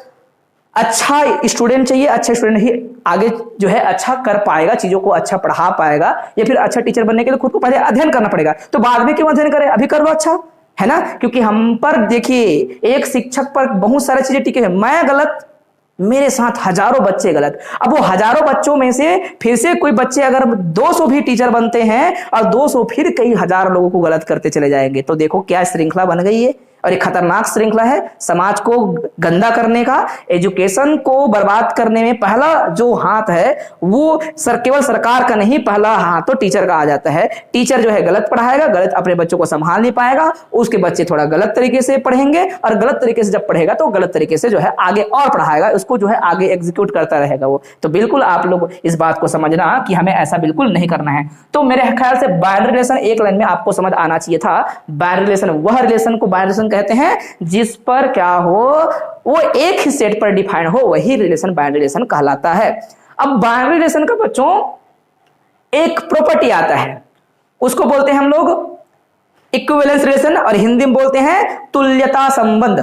अच्छा स्टूडेंट चाहिए, अच्छा स्टूडेंट ही आगे जो है अच्छा कर पाएगा, चीजों को अच्छा पढ़ा पाएगा, या फिर अच्छा टीचर बनने के लिए खुद को पहले अध्ययन करना पड़ेगा। तो बाद में क्यों अध्ययन करें, अभी कर लो, अच्छा है ना। क्योंकि हम पर देखिए, एक शिक्षक पर बहुत सारी चीजें टिके हैं, मैं गलत, मेरे साथ हजारों बच्चे गलत। अब वो हजारों बच्चों में से फिर से कोई बच्चे अगर 200 भी टीचर बनते हैं और 200 फिर कई हजार लोगों को गलत करते चले जाएंगे, तो देखो क्या श्रृंखला बन गई है। और एक खतरनाक श्रृंखला है, समाज को गंदा करने का, एजुकेशन को बर्बाद करने में पहला जो हाथ है वो केवल सरकार का नहीं, पहला हाथ तो टीचर का आ जाता है। टीचर जो है गलत पढ़ाएगा, गलत अपने बच्चों को संभाल नहीं पाएगा, उसके बच्चे थोड़ा गलत तरीके से पढ़ेंगे, और गलत तरीके से जब पढ़ेगा तो गलत तरीके से जो है आगे और पढ़ाएगा, उसको जो है आगे एग्जीक्यूट करता रहेगा वो। तो बिल्कुल आप लोग इस बात को समझना कि हमें ऐसा बिल्कुल नहीं करना है। तो मेरे ख्याल से बाइनरी रिलेशन एक लाइन में आपको समझ आना चाहिए था। बाइनरी रिलेशन वह रिलेशन को बाइनरी रिलेशन कहते हैं जिस पर क्या हो, वो एक ही सेट पर डिफाइन हो, वही रिलेशन बाइनरी रिलेशन कहलाता है। अब बाइनरी रिलेशन का बच्चों एक प्रॉपर्टी आता है, उसको बोलते हैं हम लोग इक्विवेलेंस रिलेशन, और हिंदी में बोलते हैं तुल्यता संबंध।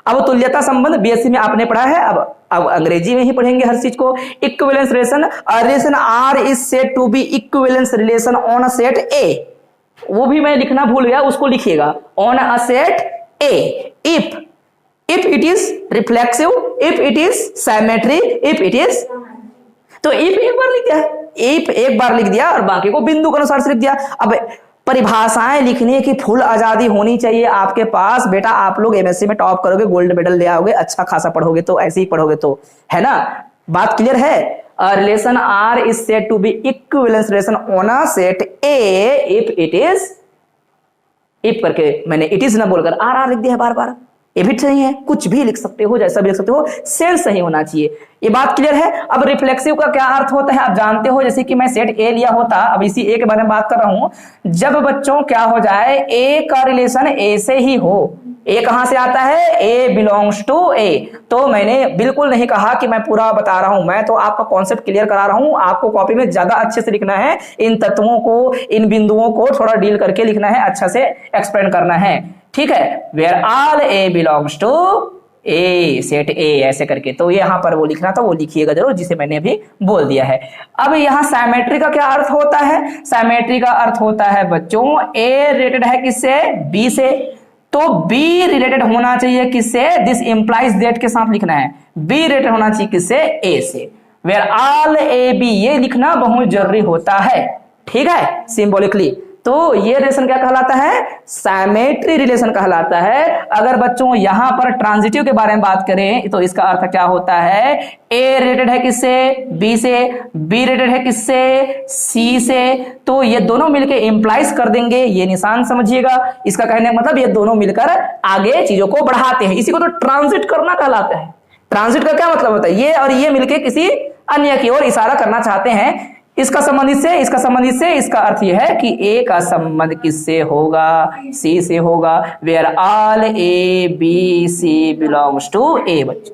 अब तुल्यता संबंध बीएससी में आपने पढ़ा है, अब अंग्रेजी में ही पढ़ेंगे हर चीज को। Equivalence relation, relation R is said to be equivalence relation on a set A, वो भी मैं लिखना भूल गया, उसको लिखिएगा, on a set A, if it is reflexive, if it is symmetry, if it is, तो if एक बार लिख दिया, if एक बार लिख दिया और बाकी को बिंदु के अनुसार से लिख दिया। अब परिभाषाएं लिखने की फुल आजादी होनी चाहिए आपके पास। बेटा आप लोग एमएससी में टॉप करोगे, गोल्ड मेडल ले आओगे, अच्छा खासा पढ़ोगे तो ऐसे ही पढ़ोगे तो, है ना, बात क्लियर है। Relation R is said to be equivalence relation on a set A if it is, if करके मैंने इट इज ना बोलकर आर आर लिख दिया है बार बार, ये भी सही है, कुछ भी लिख सकते हो, जैसा भी लिख सकते हो, सेंस सही होना चाहिए। ये बात क्लियर है। अब रिफ्लेक्सिव का क्या अर्थ होता है आप जानते हो, जैसे कि मैं सेट ए लिया होता, अब इसी ए के बारे में बात कर रहा हूं, जब बच्चों क्या हो जाए, ए का रिलेशन ए से ही हो। ए कहां से आता है, ए बिलोंग्स टू ए। तो मैंने बिल्कुल नहीं कहा कि मैं पूरा बता रहा हूं, मैं तो आपका कॉन्सेप्ट क्लियर करा रहा हूं। आपको कॉपी में ज्यादा अच्छे से लिखना है, इन तत्वों को, इन बिंदुओं को थोड़ा डील करके लिखना है, अच्छा से एक्सप्लेन करना है, ठीक है। Where all A belongs to A, set A ऐसे करके, तो यहां पर वो लिखना था, वो लिखिएगा जरूर, जिसे मैंने अभी बोल दिया है। अब यहां सिमेट्री का क्या अर्थ होता है, सिमेट्री का अर्थ होता है बच्चों, ए रिलेटेड है किससे, बी से, तो बी रिलेटेड होना चाहिए किससे, दिस इंप्लाइज दैट के साथ लिखना है, बी रिलेटेड होना चाहिए किससे, ए से। वेयर ऑल ए बी, ये लिखना बहुत जरूरी होता है, ठीक है, सिंबॉलिकली। तो ये रिलेशन क्या कहलाता है, सिमेट्री रिलेशन कहलाता है। अगर बच्चों यहां पर ट्रांजिटिव के बारे में बात करें तो इसका अर्थ क्या होता है, ए रिलेटेड है किससे, बी से, बी रिलेटेड है किससे, सी से, तो ये दोनों मिलकर इंप्लाइज कर देंगे, ये निशान समझिएगा। इसका कहने का मतलब ये दोनों मिलकर आगे चीजों को बढ़ाते हैं, इसी को तो ट्रांजिट करना कहलाता है। ट्रांजिट का क्या मतलब होता है, ये और ये मिलकर किसी अन्य की ओर इशारा करना चाहते हैं, इसका संबंध इससे, इसका संबंध इससे, इसका अर्थ यह है कि ए का संबंध किससे होगा, सी से होगा। Where all A B C belongs to A. बच्चे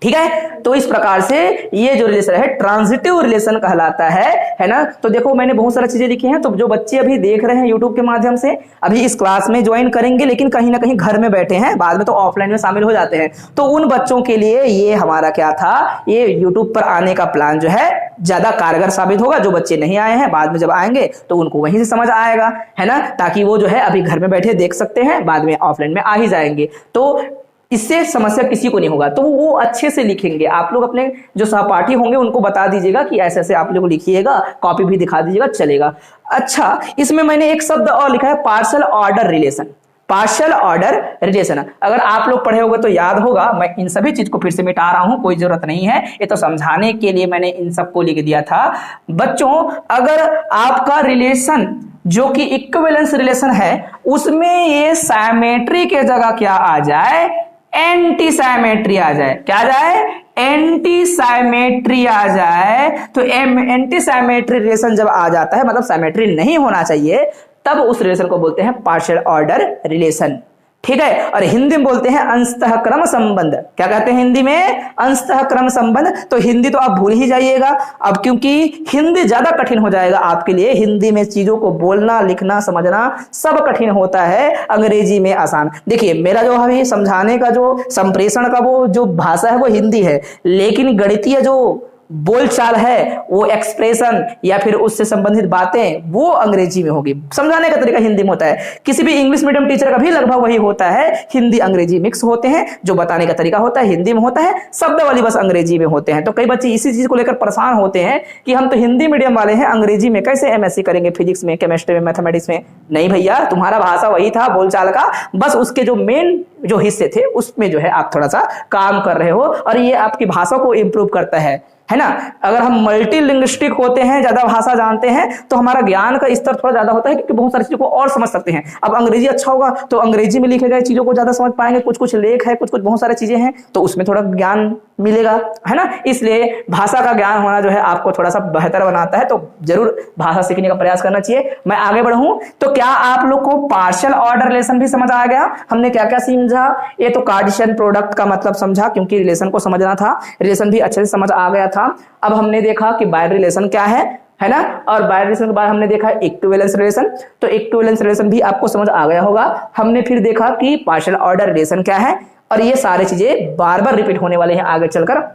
ठीक है। तो इस प्रकार से ये जो रिलेशन है ट्रांजिटिव रिलेशन कहलाता है ना। तो देखो मैंने बहुत सारी चीजें लिखी हैं, तो जो बच्चे अभी देख रहे हैं यूट्यूब के माध्यम से, अभी इस क्लास में ज्वाइन करेंगे लेकिन कहीं ना कहीं घर में बैठे हैं, बाद में तो ऑफलाइन में शामिल हो जाते हैं, तो उन बच्चों के लिए ये हमारा क्या था, ये यूट्यूब पर आने का प्लान जो है ज्यादा कारगर साबित होगा। जो बच्चे नहीं आए हैं बाद में जब आएंगे तो उनको वहीं से समझ आएगा, है ना, ताकि वो जो है अभी घर में बैठे देख सकते हैं, बाद में ऑफलाइन में आ ही जाएंगे, तो इससे समस्या किसी को नहीं होगा। तो वो अच्छे से लिखेंगे। आप लोग अपने जो सहपाठी होंगे उनको बता दीजिएगा कि ऐसे ऐसे आप लोग लिखिएगा, कॉपी भी दिखा दीजिएगा, चलेगा। अच्छा, इसमें मैंने एक शब्द और लिखा है, partial order relation. Partial order relation अगर आप लोग पढ़े होंगे तो याद होगा, मैं इन सभी चीज को फिर से मिटा रहा हूं, कोई जरूरत नहीं है, ये तो समझाने के लिए मैंने इन सबको लिख दिया था। बच्चों, अगर आपका रिलेशन जो कि इक्विवेलेंस रिलेशन है, उसमें ये साइमेट्री के जगह क्या आ जाए, एंटी साइमेट्री आ जाए। क्या आ जाए, एंटी साइमेट्री आ जाए। तो एंटी साइमेट्री रिलेशन जब आ जाता है, मतलब साइमेट्री नहीं होना चाहिए, तब उस रिलेशन को बोलते हैं पार्शियल ऑर्डर रिलेशन। ठीक है। और हिंदी में बोलते हैं अंशतः क्रम संबंध। क्या कहते हैं हिंदी में, अंशतः क्रम संबंध। तो हिंदी तो आप भूल ही जाइएगा अब, क्योंकि हिंदी ज्यादा कठिन हो जाएगा आपके लिए। हिंदी में चीजों को बोलना, लिखना, समझना सब कठिन होता है, अंग्रेजी में आसान। देखिए मेरा जो अभी समझाने का जो संप्रेषण का वो जो भाषा है वो हिंदी है, लेकिन गणितीय जो बोलचाल है, वो एक्सप्रेशन या फिर उससे संबंधित बातें वो अंग्रेजी में होगी। समझाने का तरीका हिंदी में होता है। किसी भी इंग्लिश मीडियम टीचर का भी लगभग वही होता है, हिंदी अंग्रेजी मिक्स होते हैं। जो बताने का तरीका होता है हिंदी में होता है, शब्दावली बस अंग्रेजी में होते हैं। तो कई बच्चे इसी चीज को लेकर परेशान होते हैं कि हम तो हिंदी मीडियम वाले हैं, अंग्रेजी में कैसे एमएससी करेंगे, फिजिक्स में, केमिस्ट्री में, मैथमेटिक्स में। नहीं भैया, तुम्हारा भाषा वही था बोलचाल का, बस उसके जो मेन जो हिस्से थे उसमें जो है आप थोड़ा सा काम कर रहे हो, और ये आपकी भाषा को इंप्रूव करता है ना। अगर हम मल्टीलिंग्विस्टिक होते हैं, ज्यादा भाषा जानते हैं, तो हमारा ज्ञान का स्तर थोड़ा ज्यादा होता है, क्योंकि बहुत सारी चीजों को और समझ सकते हैं। अब अंग्रेजी अच्छा होगा तो अंग्रेजी में लिखे गए चीजों को ज्यादा समझ पाएंगे, कुछ कुछ लेख है, कुछ कुछ बहुत सारी चीजें हैं, तो उसमें थोड़ा ज्ञान मिलेगा, है ना। इसलिए भाषा का ज्ञान होना जो है आपको थोड़ा सा बेहतर बनाता है, तो जरूर भाषा सीखने का प्रयास करना चाहिए। मैं आगे बढ़ूं तो क्या आप लोग को पार्शियल ऑर्डर रिलेशन भी समझ आ गया? हमने क्या क्या समझा, ये तो कार्टेशियन प्रोडक्ट का मतलब समझा, क्योंकि रिलेशन को समझना था, रिलेशन भी अच्छे से समझ आ गया था। अब हमने देखा कि बाइनरी रिलेशन क्या है ना, और बाइनरी रिलेशन के बाद हमने देखा इक्विवेलेंस रिलेशन। तो इक्विवेलेंस रिलेशन भी आपको समझ आ गया होगा। हमने फिर देखा कि पार्शियल ऑर्डर रिलेशन क्या है, और ये सारी चीजें बार बार रिपीट होने वाले हैं आगे चलकर।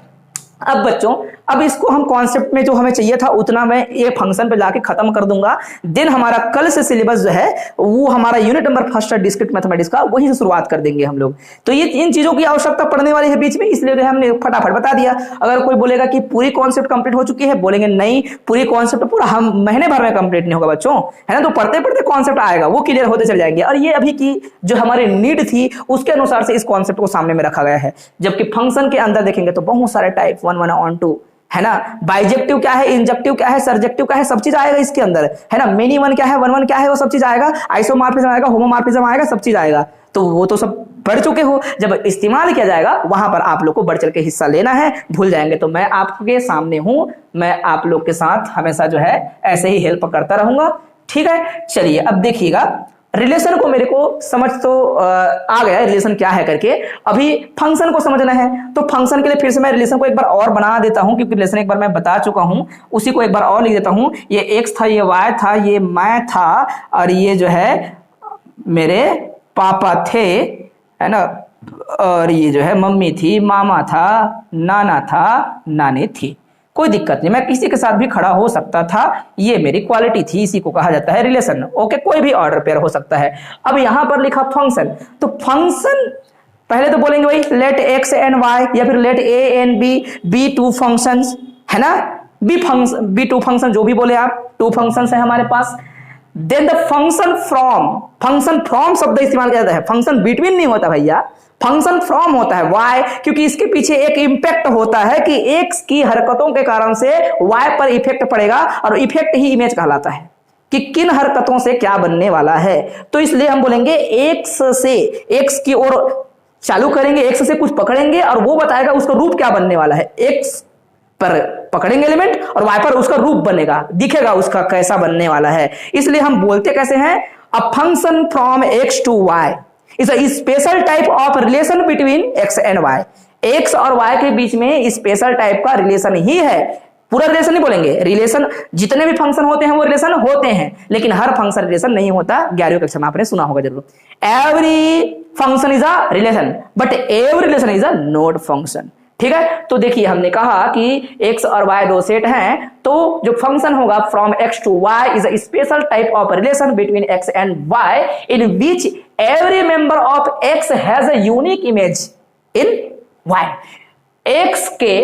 अब बच्चों, अब इसको हम कॉन्सेप्ट में जो हमें चाहिए था उतना मैं ये फंक्शन पे जाके खत्म कर दूंगा। देन हमारा कल से सिलेबस जो है वो हमारा यूनिट नंबर फर्स्ट है डिस्क्रीट मैथमेटिक्स का, वहीं से शुरुआत कर देंगे हम लोग। तो ये इन चीजों की आवश्यकता पड़ने वाली है बीच में, इसलिए हमने फटाफट बता दिया। अगर कोई बोलेगा कि पूरी कॉन्सेप्ट कंप्लीट हो चुकी है, बोलेंगे नहीं, पूरी कॉन्सेप्ट पूरा हम महीने भर में कंप्लीट नहीं होगा बच्चों, है ना। तो पढ़ते पढ़ते कॉन्सेप्ट आएगा, वो क्लियर होते चले जाएंगे। और ये अभी की जो हमारी नीड थी उसके अनुसार से इस कॉन्सेप्ट को सामने में रखा गया है। जबकि फंक्शन के अंदर देखेंगे तो बहुत सारे टाइप 1 1 ऑन 2, है ना। बाइजेक्टिव क्या है, इंजेक्टिव क्या है, सरजेक्टिव क्या है, सब चीज आएगा इसके अंदर, है ना। मेनी वन क्या है, वन वन क्या है, वो सब चीज आएगा। आइसोमॉर्फिज्म आएगा, होमोमॉर्फिज्म आएगा, सब चीज आएगा। तो वो तो सब पढ़ चुके हो, जब इस्तेमाल किया जाएगा वहां पर आप लोग को बढ़ चढ़ के हिस्सा लेना है। भूल जाएंगे तो मैं आपके सामने हूं, मैं आप लोग के साथ हमेशा जो है ऐसे ही हेल्प करता रहूंगा। ठीक है, चलिए अब देखिएगा, रिलेशन को मेरे को समझ तो आ गया रिलेशन क्या है करके। अभी फंक्शन को समझना है, तो फंक्शन के लिए फिर से मैं रिलेशन को एक बार और बना देता हूं, क्योंकि रिलेशन एक बार मैं बता चुका हूं, उसी को एक बार और लिख देता हूं। ये एक्स था, ये वाई था, ये मैं था, और ये जो है मेरे पापा थे, है ना, और ये जो है मम्मी थी, मामा था, नाना था, नानी थी। कोई दिक्कत नहीं, मैं किसी के साथ भी खड़ा हो सकता था, ये मेरी क्वालिटी थी, इसी को कहा जाता है रिलेशन। ओके, कोई भी ऑर्डर पेयर हो सकता है। अब यहां पर लिखा फंक्शन, तो फंक्शन पहले तो बोलेंगे भाई लेट एक्स एंड वाई, या फिर let A and B two functions, है ना। बी टू फंक्शन जो भी बोले आप, टू फंक्शंस है हमारे पास। देन द फंक्शन फ्रॉम शब्द इस्तेमाल किया जाता है, फंक्शन बिटवीन नहीं होता भैया, फंक्शन फ्रॉम होता है। वाई, क्योंकि इसके पीछे एक इंपैक्ट होता है कि एक्स की हरकतों के कारण से वाई पर इफेक्ट पड़ेगा, और इफेक्ट ही इमेज कहलाता है कि किन हरकतों से क्या बनने वाला है। तो इसलिए हम बोलेंगे एक्स से, एक्स की ओर चालू करेंगे, एक्स से कुछ पकड़ेंगे और वो बताएगा उसका रूप क्या बनने वाला है। एक्स पर पकड़ेंगे एलिमेंट और वाई पर उसका रूप बनेगा, दिखेगा उसका कैसा बनने वाला है। इसलिए हम बोलते कैसे हैं, a function from X to Y is a special type of relation between x and y। X और वाई के बीच में स्पेशल टाइप का रिलेशन ही है। पूरा रिलेशन नहीं बोलेंगे, रिलेशन जितने भी फंक्शन होते हैं वो रिलेशन होते हैं, लेकिन हर फंक्शन रिलेशन नहीं होता। 11वीं कक्षा में आपने सुना होगा जरूर, every function is a relation but every relation is a node function. ठीक है, तो देखिए हमने कहा कि x और y दो सेट हैं, तो जो फंक्शन होगा from x to y is a special type of relation between x and y in which every member of x has a unique image in y। x के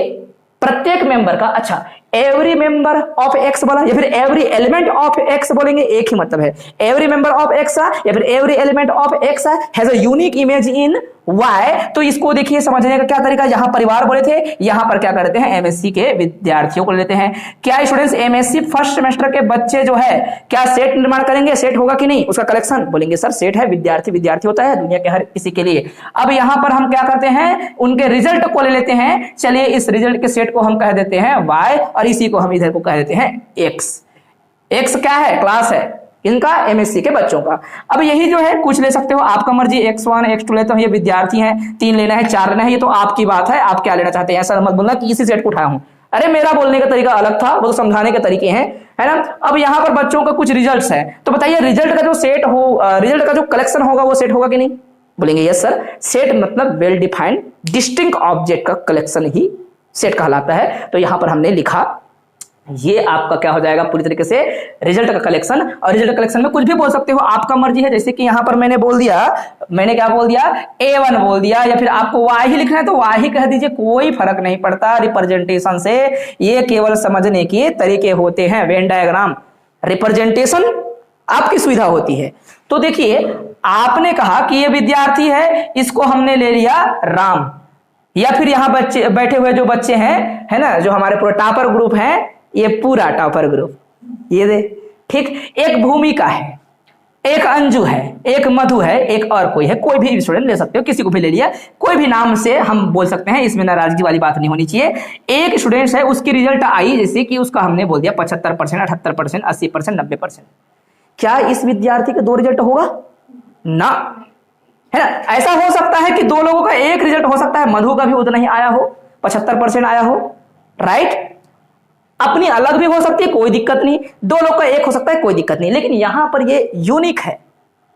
प्रत्येक member का, अच्छा every member of x बोला या फिर every element of x बोलेंगे, एक ही मतलब है। एवरी मेंबर ऑफ एक्स या फिर every element of X has a unique image in Y. तो इसको देखिए समझने का क्या तरीका, यहां परिवार बोले थे, यहां पर क्या करते हैं एमएससी के विद्यार्थियों को लेते हैं। क्या स्टूडेंट्स एमएससी फर्स्ट सेमेस्टर के बच्चे जो है क्या सेट निर्माण करेंगे? सेट होगा कि नहीं उसका कलेक्शन? बोलेंगे सर सेट है, विद्यार्थी विद्यार्थी होता है दुनिया के हर किसी के लिए। अब यहां पर हम क्या करते हैं, उनके रिजल्ट को ले लेते हैं। चलिए इस रिजल्ट के सेट को हम कह देते हैं वाई और इसी को हम इधर को कह देते हैं एक्स। एक्स क्या है? क्लास है इनका, एमएससी के बच्चों का। अब यही जो है कुछ ले सकते हो, आपका मर्जी, x1 x2 लेते हो, ये विद्यार्थी हैं, 3 लेना है 4 लेना है, ये तो आपकी बात है, आप क्या लेना चाहते हैं। ऐसा मत बोलना कि इसी सेट को उठाया हूं, अरे मेरा बोलने का तरीका अलग था, वो तो समझाने के तरीके हैं, है ना। अब यहां पर बच्चों का कुछ रिजल्ट्स है, तो बताइए रिजल्ट का जो सेट हो, रिजल्ट का जो कलेक्शन होगा वो सेट होगा कि नहीं? बोलेंगे यस सर। सेट मतलब वेल डिफाइंड डिस्टिंक्ट ऑब्जेक्ट का कलेक्शन ही सेट कहलाता है। तो यहां पर हमने लिखा, ये आपका क्या हो जाएगा पूरी तरीके से रिजल्ट का कलेक्शन। और रिजल्ट कलेक्शन में कुछ भी बोल सकते हो, आपका मर्जी है। जैसे कि यहां पर मैंने बोल दिया, मैंने क्या बोल दिया, A1 बोल दिया, या फिर आपको Y ही लिखना है तो Y ही कह दीजिए, कोई फर्क नहीं पड़ता रिप्रेजेंटेशन से। ये केवल समझने के तरीके होते हैं। वेन डायग्राम रिप्रेजेंटेशन आपकी सुविधा होती है। तो देखिए आपने कहा कि ये विद्यार्थी है, इसको हमने ले लिया राम, या फिर यहां बच्चे बैठे हुए जो बच्चे हैं, है ना, जो हमारे पूरा टॉपर ग्रुप है, ये पूरा टॉपर ग्रुप, ये दे ठीक। एक भूमिका है, एक अंजू है, एक मधु है, एक और कोई है, कोई भी स्टूडेंट ले सकते हो, किसी को भी ले लिया, कोई भी नाम से हम बोल सकते हैं, इसमें नाराजगी वाली बात नहीं होनी चाहिए। एक स्टूडेंट है, उसकी रिजल्ट आई, जैसे कि उसका हमने बोल दिया 75%, 78%, 80%, 90%। क्या इस विद्यार्थी के 2 रिजल्ट होगा? ना, है ना। ऐसा हो सकता है कि 2 लोगों का एक रिजल्ट हो सकता है, मधु का भी उतना ही आया हो, 75% आया हो, राइट। अपनी अलग भी हो सकती है, कोई दिक्कत नहीं। 2 लोग का एक हो सकता है, कोई दिक्कत नहीं। लेकिन यहां पर ये यूनिक है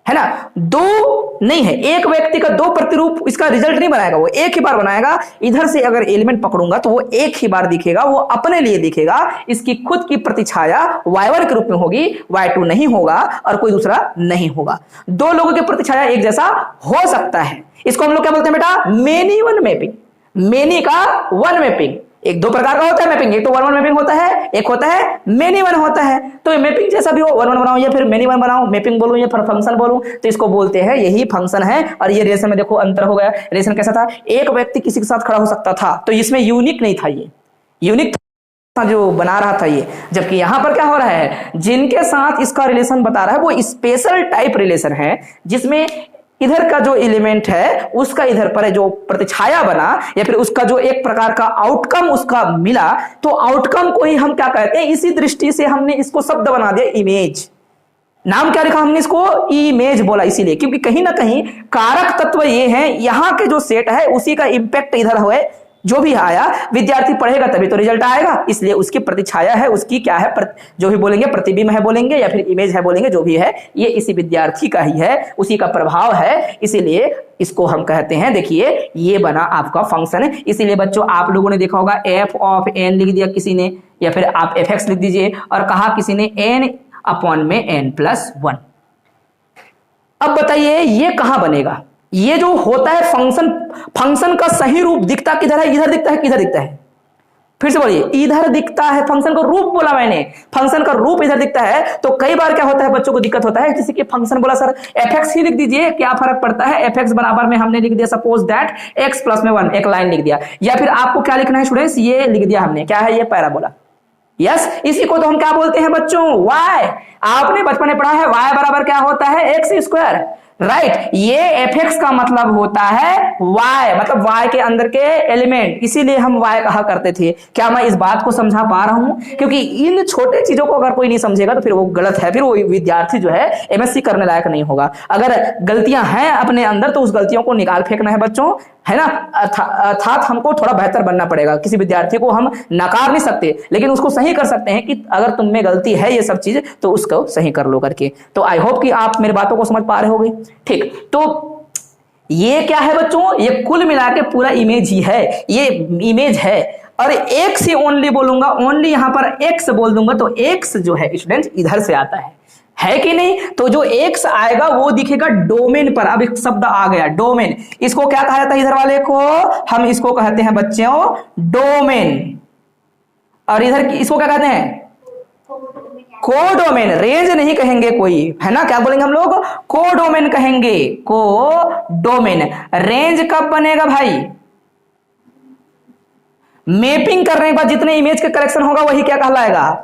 ना, 2 नहीं है, एक व्यक्ति का 2 प्रतिरूप इसका रिजल्ट नहीं बनाएगा, वो एक ही बार बनाएगा। इधर से अगर एलिमेंट पकड़ूंगा तो वो एक ही बार दिखेगा, वो अपने लिए दिखेगा, इसकी खुद की प्रतिछाया y1 के रूप में होगी, y2 नहीं होगा और कोई दूसरा नहीं होगा। 2 लोगों की प्रतिछाया एक जैसा हो सकता है, इसको हम लोग क्या बोलते हैं बेटा? Many one mapping. मेनी का वन मैपिंग, एक 2 प्रकार का होता है मैपिंग, एक तो 1-1 मैपिंग होता है, एक होता है मेनी वन होता है। तो मैपिंग जैसा भी हो, 1-1 बनाओ या फिर मेनी वन बनाओ, मैपिंग बोलूं या फिर फंक्शन बोलूं, तो इसको बोलते हैं, यही फंक्शन है। और ये रिलेशन में देखो अंतर हो गया। रिलेशन कैसा था? एक व्यक्ति किसी के साथ खड़ा हो सकता था, तो इसमें यूनिक नहीं था, ये यूनिक जो बना रहा था ये। जबकि यहां पर क्या हो रहा है, जिनके साथ इसका रिलेशन बता रहा है वो स्पेशल टाइप रिलेशन है, जिसमें इधर का जो एलिमेंट है उसका इधर पर जो प्रतिछाया बना, या फिर उसका जो एक प्रकार का आउटकम उसका मिला, तो आउटकम को ही हम क्या कहते हैं, इसी दृष्टि से हमने इसको शब्द बना दिया इमेज। नाम क्या लिखा हमने इसको? इमेज बोला, इसीलिए क्योंकि कहीं ना कहीं कारक तत्व ये है, यहां के जो सेट है उसी का इंपैक्ट इधर हुए, जो भी आया विद्यार्थी पढ़ेगा तभी तो रिजल्ट आएगा, इसलिए उसकी प्रतिछाया है, उसकी क्या है, जो भी बोलेंगे प्रतिबिंब है बोलेंगे या फिर इमेज है बोलेंगे, जो भी है ये इसी विद्यार्थी का ही है, उसी का प्रभाव है, इसीलिए इसको हम कहते हैं। देखिए ये बना आपका फंक्शन है। इसीलिए बच्चों आप लोगों ने देखा होगा f ऑफ n लिख दिया किसी ने, या फिर आप fx लिख दीजिए, और कहा किसी ने n अपॉन में n+1। अब बताइए ये कहां बनेगा? ये जो होता है फंक्शन का सही रूप दिखता किधर है? इधर दिखता है, किधर दिखता है? फिर से बोलिए, इधर दिखता है। फंक्शन का रूप बोला मैंने, फंक्शन का रूप इधर दिखता है। तो कई बार क्या होता है, बच्चों को दिक्कत होता है, किसी के फंक्शन बोला सर fx ही लिख दीजिए, क्या फर्क पड़ता है? fx बराबर में हमने लिख दिया सपोज दैट x प्लस में 1, एक लाइन लिख दिया। या फिर आपको क्या लिखना है स्टूडेंट्स? ये लिख दिया हमने, क्या है ये? पैराबोला। यस, इसी को तो हम क्या बोलते हैं बच्चों? y। आपने बचपन में पढ़ा है y बराबर क्या होता है? x², right. ये fx का मतलब होता है y, मतलब y के अंदर के एलिमेंट, इसीलिए हम y कहा करते थे। क्या मैं इस बात को समझा पा रहा हूं? क्योंकि इन छोटे चीजों को अगर कोई नहीं समझेगा तो फिर वो गलत है, फिर वो विद्यार्थी जो है एमएससी करने लायक नहीं होगा। अगर गलतियां हैं अपने अंदर तो उस गलतियों को निकाल फेंकना है बच्चों, है ना। अर्थात हमको थोड़ा बेहतर बनना पड़ेगा। किसी विद्यार्थी को हम नकार नहीं सकते, लेकिन उसको सही कर सकते हैं कि अगर तुम में गलती है ये सब चीज तो उसको सही कर लो करके। तो आई होप कि आप मेरी बातों को समझ पा रहे होगे। ठीक, तो ये क्या है बच्चों, ये कुल मिला के पूरा इमेज ही है, ये इमेज है। और एक से ओनली बोलूंगा, ओनली यहां पर एक्स बोल दूंगा तो एक्स जो है स्टूडेंट इधर से आता है कि नहीं। तो जो एक्स आएगा वो दिखेगा डोमेन पर। अब एक शब्द आ गया डोमेन, इसको क्या कहा जाता है इधर वाले को, हम इसको कहते हैं बच्चों डोमेन। और इधर इसको क्या कहते हैं, कोडोमेन। रेंज नहीं कहेंगे कोई, है ना, क्या बोलेंगे हम लोग, कोडोमेन कहेंगे, कोडोमेन। रेंज कब बनेगा भाई, मैपिंग करने के बाद जितने इमेज के कलेक्शन होगा वही क्या कहलाएगा,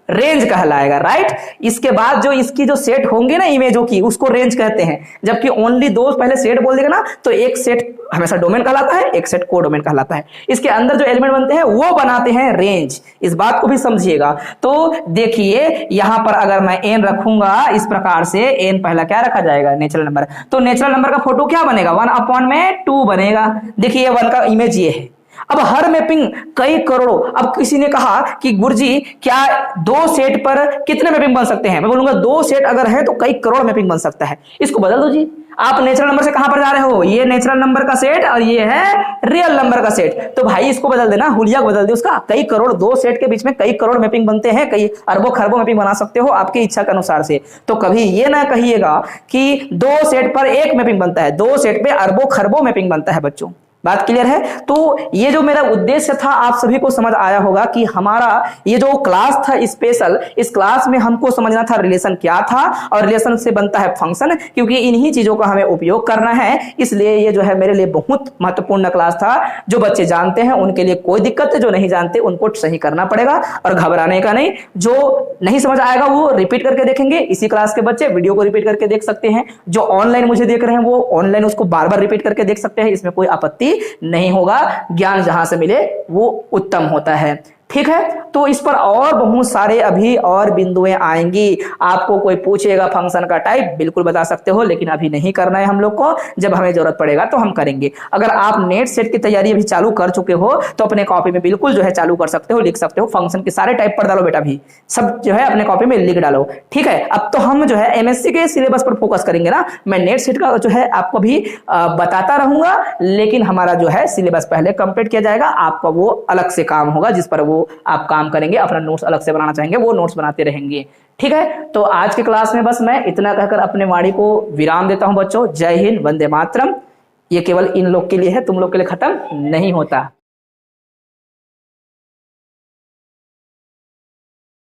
रेंज कहलाएगा, राइट। इसके बाद जो इसकी जो सेट होंगे ना इमेजों की, उसको रेंज कहते हैं। जबकि ओनली दो पहले सेट बोल देगा ना तो एक सेट हमेशा डोमेन कहलाता है, एक सेट कोडोमेन कहलाता है। इसके अंदर जो एलिमेंट बनते हैं वो बनाते हैं रेंज। इस बात को भी समझिएगा। तो देखिए यहां पर अगर मैं एन रखूंगा इस प्रकार से, एन पहला क्या रखा जाएगा, नेचुरल नंबर। तो नेचुरल नंबर का फोटो क्या बनेगा, 1/2 बनेगा। देखिए 1 का इमेज ये है। अब हर मैपिंग कई करोड़ों। अब किसी ने कहा कि गुरुजी क्या 2 सेट पर कितने मैपिंग बन सकते हैं, मैं बोलूंगा 2 सेट अगर है तो कई करोड़ मैपिंग बन सकता है। इसको बदल दो जी। आप नेचुरल नंबर से कहां पर जा रहे हो, ये नेचुरल नंबर का सेट और ये है रियल नंबर का सेट। तो भाई इसको बदल देना, हुलिया को बदल दे उसका। कई करोड़, 2 सेट के बीच में कई करोड़ मैपिंग बनते हैं, कई अरबों खरबों मैपिंग बना सकते हो आपकी इच्छा के अनुसार से। तो कभी ये ना कहिएगा कि 2 सेट पर एक मैपिंग बनता है, 2 सेट पे अरबों खरबों मैपिंग बनता है बच्चों। बात क्लियर है। तो ये जो मेरा उद्देश्य था आप सभी को समझ आया होगा कि हमारा ये जो क्लास था स्पेशल, इस क्लास में हमको समझना था रिलेशन क्या था और रिलेशन से बनता है फंक्शन, क्योंकि इन्हीं चीजों का हमें उपयोग करना है। इसलिए ये जो है मेरे लिए बहुत महत्वपूर्ण क्लास था। जो बच्चे जानते हैं उनके लिए कोई दिक्कत है, जो नहीं जानते उनको सही करना पड़ेगा और घबराने का नहीं। जो नहीं समझ आएगा वो रिपीट करके देखेंगे। इसी क्लास के बच्चे वीडियो को रिपीट करके देख सकते हैं। जो ऑनलाइन मुझे देख रहे हैं वो ऑनलाइन उसको बार बार रिपीट करके देख सकते हैं, इसमें कोई आपत्ति नहीं होगा। ज्ञान जहां से मिले वो उत्तम होता है, ठीक है। तो इस पर और बहुत सारे अभी और बिंदुएं आएंगी। आपको कोई पूछेगा फंक्शन का टाइप, बिल्कुल बता सकते हो, लेकिन अभी नहीं करना है हम लोग को। जब हमें जरूरत पड़ेगा तो हम करेंगे। अगर आप नेट सेट की तैयारी अभी चालू कर चुके हो तो अपने कॉपी में बिल्कुल जो है चालू कर सकते हो, लिख सकते हो। फंक्शन के सारे टाइप पर डालो बेटा, भी सब जो है अपने कॉपी में लिख डालो, ठीक है। अब तो हम जो है एमएससी के सिलेबस पर फोकस करेंगे ना। मैं नेट सेट का जो है आपको भी बताता रहूंगा, लेकिन हमारा जो है सिलेबस पहले कंप्लीट किया जाएगा। आपका वो अलग से काम होगा जिस पर वो आप काम करेंगे। अपना नोट्स अलग से बनाना चाहेंगे वो नोट्स बनाते रहेंगे, ठीक है। तो आज के क्लास में बस मैं इतना कहकर अपने वाणी को विराम देता हूं बच्चों। जय हिंद, वंदे मातरम। ये केवल इन लोग के लिए है, तुम लोग के लिए खत्म नहीं होता।